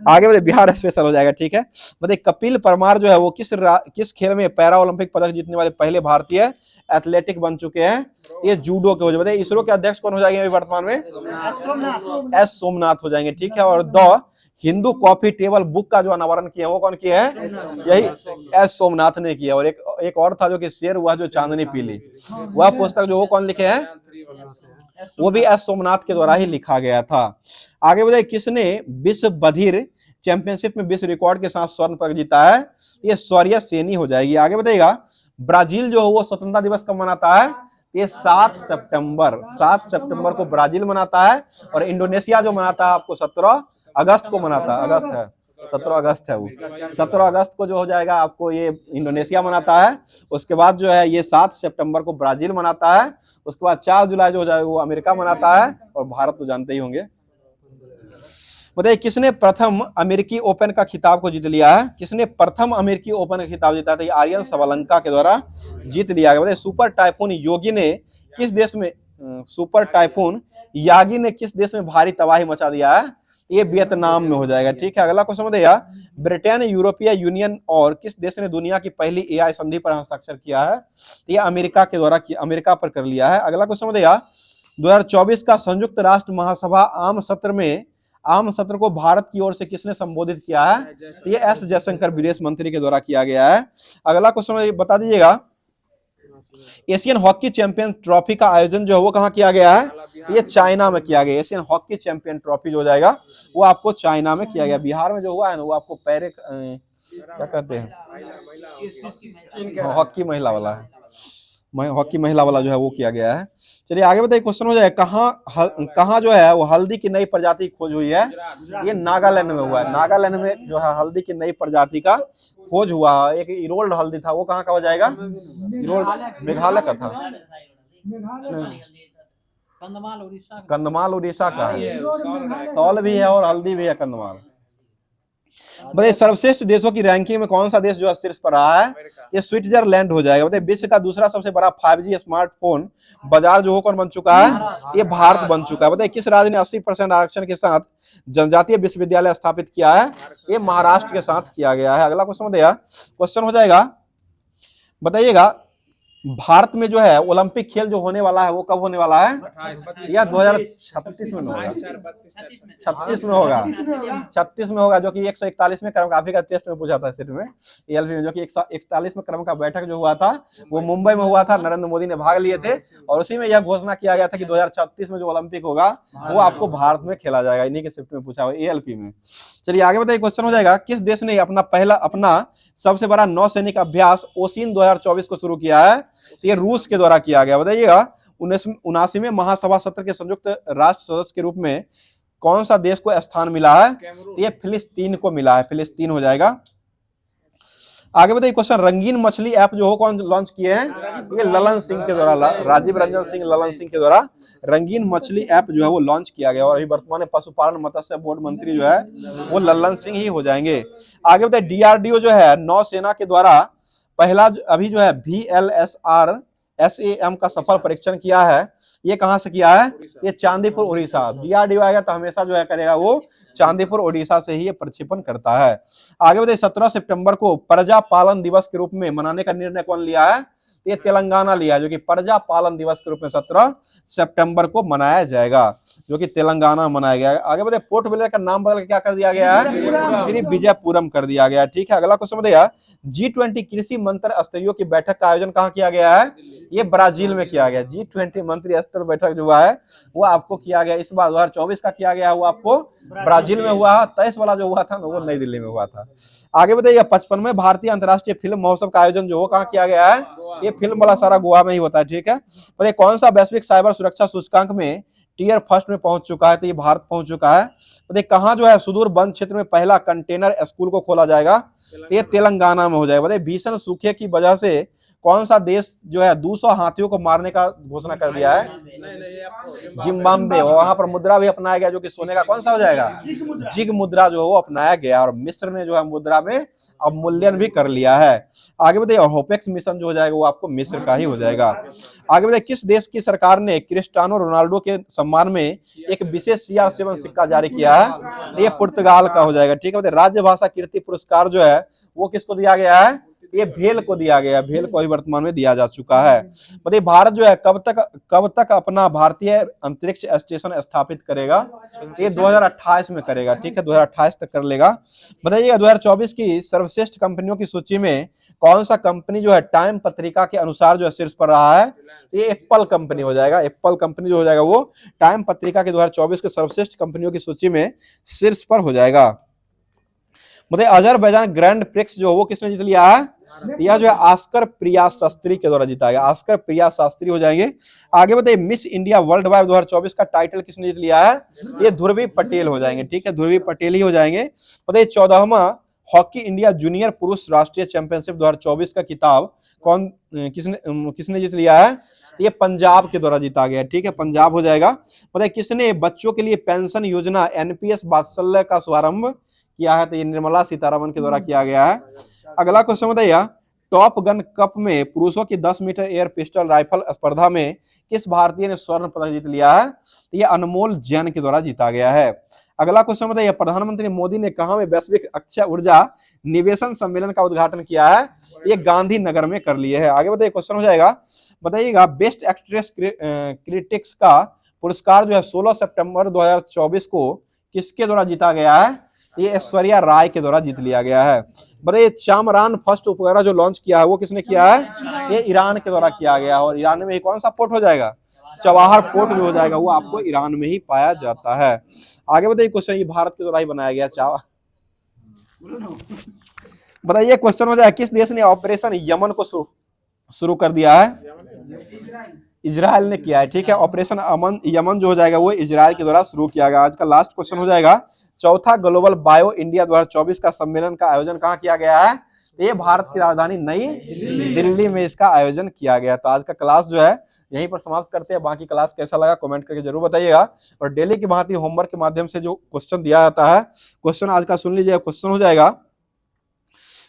आगे बढ़े, बिहार स्पेशल हो जाएगा, ठीक है। बताइए कपिल परमार जो है वो किस खेल में पैरा ओलंपिक पदक जीतने वाले पहले भारतीय एथलेटिक बन चुके हैं, ये जूडो के हो जाए। इसरो के अध्यक्ष कौन हो जाएंगे वर्तमान में, एस सोमनाथ हो जाएंगे, ठीक है। और the Hindu coffee table book का जो अनावरण किया वो कौन किया है, यही एस सोमनाथ ने किया। और एक और था जो कि शेर हुआ जो चांदनी पीली, वह पुस्तक जो वो कौन लिखे हैं, वो भी एस सोमनाथ के द्वारा ही लिखा गया था। आगे बताइए किसने विश्व बधिर चैंपियनशिप में विश्व रिकॉर्ड के साथ स्वर्ण पदक जीता है, ये शौर्य सेनी हो जाएगी। आगे बताइएगा ब्राजील जो है वो स्वतंत्रता दिवस कब मनाता है, ये 7 सितंबर को ब्राजील मनाता है। और इंडोनेशिया जो मनाता है आपको 17 अगस्त को मनाता है, 17 अगस्त है वो, 17 अगस्त को जो हो जाएगा आपको ये इंडोनेशिया मनाता है। उसके बाद जो है ये 7 सितंबर को ब्राजील मनाता है। उसके बाद 4 जुलाई जो हो जाएगा वो अमेरिका मनाता है। और भारत तो जानते ही होंगे। बताइए किसने प्रथम अमेरिकी ओपन का खिताब को जीत लिया है, किसने प्रथम अमेरिकी ओपन का खिताब जीता था, आर्यन सवालंका के द्वारा जीत लिया गया। बताइए सुपर टाइफून योगी ने किस देश में, सुपर टाइफून यागी ने किस देश में भारी तबाही मचा दिया है, ये वियतनाम में हो जाएगा, ठीक है। अगला क्वेश्चन बताइए ब्रिटेन यूरोपीय यूनियन और किस देश ने दुनिया की पहली एआई संधि पर हस्ताक्षर किया है, ये अमेरिका के द्वारा अमेरिका पर कर लिया है। अगला क्वेश्चन बताइए 2024 का संयुक्त राष्ट्र महासभा आम सत्र को भारत की ओर से किसने संबोधित किया है, ये एस जयशंकर विदेश मंत्री के द्वारा किया गया है। अगला क्वेश्चन बता दीजिएगा एशियन हॉकी चैंपियन ट्रॉफी का आयोजन जो है वो कहाँ किया गया है, ये चाइना में किया गया। एशियन हॉकी चैंपियन ट्रॉफी जो हो जाएगा वो आपको चाइना में किया गया। बिहार में जो हुआ है ना वो आपको क्या कहते हैं, हॉकी महिला वाला है, हॉकी महिला वाला जो है वो किया गया है। चलिए आगे बताइए क्वेश्चन हो जाए कहाँ जो है वो हल्दी की नई प्रजाति की खोज हुई है, ये नागालैंड में हुआ है। नागालैंड में जो है हल्दी की नई प्रजाति का खोज हुआ है। एक इरोल्ड हल्दी था वो कहाँ का हो जाएगा, मेघालय का था, कंधमाल उड़ीसा का, सॉल भी है और हल्दी भी है कंधमाल। बताइए सर्वश्रेष्ठ देशों की रैंकिंग में कौन सा देश जो है शीर्ष पर रहा है, ये स्विट्जरलैंड हो जाएगा। बताइए विश्व का दूसरा सबसे बड़ा 5G स्मार्टफोन बाजार जो हो कौन बन चुका है, ये भारत बन चुका है। बताइए किस राज्य ने 80% आरक्षण के साथ जनजातीय विश्वविद्यालय स्थापित किया है, ये महाराष्ट्र के साथ किया गया है। अगला क्वेश्चन बताइए, क्वेश्चन हो जाएगा बताइएगा भारत में जो है ओलंपिक खेल जो होने वाला है वो कब होने वाला है, यह 2036 में होगा, 36 में होगा, 36 में होगा, जो कि 141 में क्रमकाफी का टेस्ट में पूछा था सेट में एएलपी में, जो कि 141 में क्रम का बैठक जो हुआ था वो मुंबई में हुआ था, नरेंद्र मोदी ने भाग लिए थे। और उसी में यह घोषणा किया गया था कि 2036 में जो ओलंपिक होगा वो आपको भारत में खेला जाएगा। इन्हीं के शिफ्ट में पूछा हुआ एएलपी में। चलिए आगे बताइए क्वेश्चन हो जाएगा किस देश ने अपना सबसे बड़ा नौसैनिक अभ्यास ओसिन 2024 को शुरू किया है, ये रूस के द्वारा किया गया। बताइएगा 1979 में महासभा सत्र के संयुक्त राष्ट्र सदस्य के रूप में कौन सा देश को स्थान मिला है, ये फिलिस्तीन को मिला है, फिलिस्तीन हो जाएगा। आगे बताइए क्वेश्चन रंगीन मछली ऐप जो हो कौन लॉन्च किए हैं, ये ललन सिंह के द्वारा, राजीव रंजन सिंह ललन सिंह के द्वारा रंगीन मछली ऐप जो है वो लॉन्च किया गया। और अभी वर्तमान पशुपालन मत्स्य बोर्ड मंत्री जो है वो ललन सिंह ही हो जाएंगे। आगे बताइए डीआरडीओ जो है नौसेना के द्वारा पहला अभी जो है VLSR SAM का सफल परीक्षण किया है, ये कहां से किया है, ये चांदीपुर उड़ीसा। डीआरडीओ आएगा तो हमेशा जो है करेगा वो चांदीपुर उड़ीसा से ही ये प्रक्षेपण करता है। आगे बताइए 17 सितंबर को प्रजा पालन दिवस के रूप में मनाने का निर्णय कौन लिया है, ये तेलंगाना लिया है, जो कि प्रजा पालन दिवस के रूप में 17 सितंबर को मनाया जाएगा, जो कि तेलंगाना में मनाया गया। आगे बताइए पोर्ट ब्लेयर का नाम बदल के क्या कर दिया गया है, श्री विजयपुरम कर दिया गया। ठीक है अगला क्वेश्चन बताइए G20 कृषि मंत्री स्तरीय की बैठक का आयोजन कहाँ किया गया है, ये ब्राजील में किया गया। G20 मंत्री स्तर बैठक जो हुआ है वो आपको किया गया, इस बार 2024 का किया गया वो आपको ब्राजील में हुआ। 23 वाला जो हुआ था ना वो नई दिल्ली में हुआ था। आगे बताइए 55वें भारतीय अंतर्राष्ट्रीय फिल्म महोत्सव का आयोजन जो हो कहाँ किया गया है, ये फिल्म वाला सारा गोवा में ही होता है। ठीक है पर ये कौन सा वैश्विक साइबर सुरक्षा सूचकांक में टीयर फर्स्ट में पहुंच चुका है, तो ये भारत पहुंच चुका है। तो देख कहाँ जो है सुदूर वन क्षेत्र में पहला कंटेनर स्कूल को खोला जाएगा, ये तेलंगाना में हो जाएगा। बताइए भीषण सूखे की वजह से कौन सा देश जो है 200 हाथियों को मारने का घोषणा कर दिया है? जिम्बाब्वे। और वहां पर मुद्रा भी अपनाया गया जो कि सोने का कौन सा हो जाएगा? जिग मुद्रा जो है वो अपनाया गया। और मिस्र ने जो है मुद्रा में अवमूल्यन भी कर लिया है। आगे बताइए होपेक्स मिशन जो हो जाएगा वो आपको मिस्र का ही हो जाएगा। आगे बताइए किस देश की सरकार ने क्रिस्टियानो रोनाल्डो के सम्मान में एक विशेष CR7 सिक्का जारी किया है? ये पुर्तगाल का हो जाएगा। ठीक है, राजभाषा कीर्ति पुरस्कार जो है वो किसको दिया गया है? ये भेल को दिया गया। भेल को ही वर्तमान में दिया जा चुका है। बताइए भारत जो है कब तक अपना भारतीय अंतरिक्ष स्टेशन स्थापित करेगा? ये 2028 में करेगा। ठीक है, 2028 तक कर लेगा। बताइए 2024 की सर्वश्रेष्ठ कंपनियों की सूची में कौन सा कंपनी जो है टाइम पत्रिका के अनुसार जो है शीर्ष पर रहा है? ये एप्पल कंपनी हो जाएगा। एप्पल कंपनी जो हो जाएगा वो टाइम पत्रिका के 2024 के सर्वश्रेष्ठ कंपनियों की सूची में शीर्ष पर हो जाएगा। मतलब अजरबैजान ग्रैंड प्रिक्स जो वो किसने जीत लिया है? यह जो है आस्कर प्रिया शास्त्री के द्वारा जीता गया। आस्कर प्रिया शास्त्री हो जाएंगे। आगे बताइए मिस इंडिया वर्ल्ड वाइड 2024 का टाइटल किसने जीत लिया है? ये ध्रुवी पटेल हो जाएंगे। ठीक है, ध्रुवी पटेल ही हो जाएंगे। बताइए 14वां हॉकी इंडिया जूनियर पुरुष राष्ट्रीय चैंपियनशिप 2024 का किताब किसने जीत लिया है? ये पंजाब के द्वारा जीता गया। ठीक है, पंजाब हो जाएगा। बताइए किसने बच्चों के लिए पेंशन योजना NPS वात्सल्य का शुभारंभ किया है? तो ये निर्मला सीतारमन के द्वारा किया गया है। अगला क्वेश्चन बताइए टॉप गन कप में पुरुषों की 10 मीटर एयर पिस्टल राइफल स्पर्धा में किस भारतीय ने स्वर्ण पदक जीत लिया है? ये अनमोल जैन के द्वारा जीता गया है। अगला क्वेश्चन बताइए प्रधानमंत्री मोदी ने कहां में वैश्विक अक्षय ऊर्जा निवेशन सम्मेलन का उद्घाटन किया है? ये गांधीनगर में कर लिए है। आगे बताइए क्वेश्चन हो जाएगा। बताइएगा बेस्ट एक्ट्रेस क्रिटिक्स का पुरस्कार जो है 16 सितंबर 2024 को किसके द्वारा जीता गया है? ये ऐश्वर्या राय के द्वारा जीत लिया गया है। बताइए चामरान फर्स्ट उपग्रह जो लॉन्च किया है वो किसने किया है? ये ईरान के द्वारा किया गया। और ईरान में कौन सा पोर्ट हो जाएगा? चवाहर पोर्ट जो हो जाएगा वो आपको ईरान में ही पाया जाता है। आगे बताइए क्वेश्चन ये भारत के द्वारा ही बनाया गया बताइए क्वेश्चन हो जाएगा किस देश ने ऑपरेशन यमन को शुरू कर दिया है? इजराइल ने किया है। ठीक है, ऑपरेशन यमन जो हो जाएगा वो इजराइल के द्वारा शुरू किया गया। आज का लास्ट क्वेश्चन हो जाएगा चौथा ग्लोबल बायो इंडिया 2024 का सम्मेलन का आयोजन कहाँ किया गया है? ये भारत की राजधानी नई दिल्ली में इसका आयोजन किया गया। तो आज का क्लास जो है यहीं पर समाप्त करते हैं। बाकी क्लास कैसा लगा कमेंट करके जरूर बताइएगा। और डेली की भांति होमवर्क के माध्यम से जो क्वेश्चन दिया जाता है, क्वेश्चन आज का सुन लीजिए। क्वेश्चन हो जाएगा,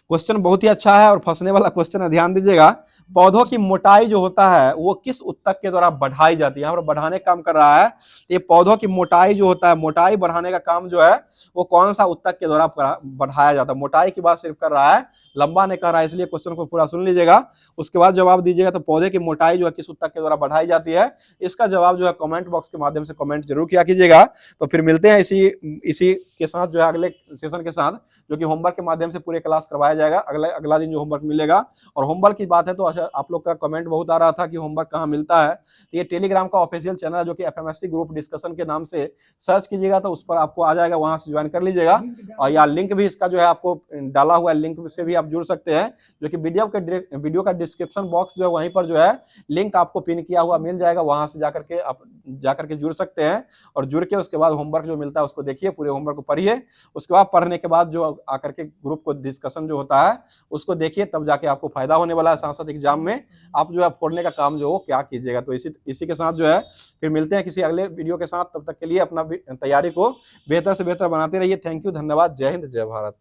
क्वेश्चन बहुत ही अच्छा है और फंसने वाला क्वेश्चन है, ध्यान दीजिएगा। पौधों की मोटाई जो होता है वो किस उत्तक के द्वारा बढ़ाई जाती है? यहाँ पर बढ़ाने का काम कर रहा है। ये पौधों की मोटाई जो होता है, मोटाई बढ़ाने का काम जो है वो कौन सा उत्तक के द्वारा बढ़ाया जाता है? मोटाई की बात सिर्फ कर रहा है, लंबा नहीं कर रहा है, इसलिए क्वेश्चन को पूरा सुन लीजिएगा। उसके बाद जवाब दीजिएगा। तो पौधे की मोटाई जो है किस उत्तक के द्वारा बढ़ाई जाती है? इसका जवाब जो है कमेंट बॉक्स के माध्यम से कमेंट जरूर किया कीजिएगा। तो फिर मिलते हैं इसी के साथ जो है अगले सेशन के साथ, जो कि होमवर्क के माध्यम से पूरे क्लास करवाया जाएगा। अगला दिन जो होमवर्क मिलेगा। और होमवर्क की बात है तो आप लोग का कमेंट बहुत आ रहा था कि होमवर्क कहाँ मिलता है। तो ये टेलीग्राम का ऑफिशियल चैनल है जो कि FMSC ग्रुप डिस्कशन के नाम से सर्च कीजिएगा तो उस पर आपको आ जाएगा, वहां से ज्वाइन कर लीजिएगा। और या लिंक भी इसका जो है आपको डाला हुआ है, लिंक से भी आप जुड़ सकते हैं, जो कि वीडियो का डिस्क्रिप्शन बॉक्स जो है वहीं पर जो है लिंक आपको पिन किया हुआ मिल जाएगा। वहां से जाकर के जुड़ सकते हैं। और जुड़ के उसके बाद होमवर्क जो मिलता है उसको देखिए, पूरे होमवर्क को पढ़िए। उसके बाद पढ़ने के बाद जो आकर के ग्रुप को डिस्कशन जो होता है उसको देखिए, तब जाके आपको फायदा होने वाला है। साथ साथ एग्जाम में आप जो है फोड़ने का काम जो हो क्या कीजिएगा। तो इसी के साथ जो है फिर मिलते हैं किसी अगले वीडियो के साथ। तब तक के लिए अपना तैयारी को बेहतर से बेहतर बनाते रहिए। थैंक यू, धन्यवाद, जय हिंद, जय भारत।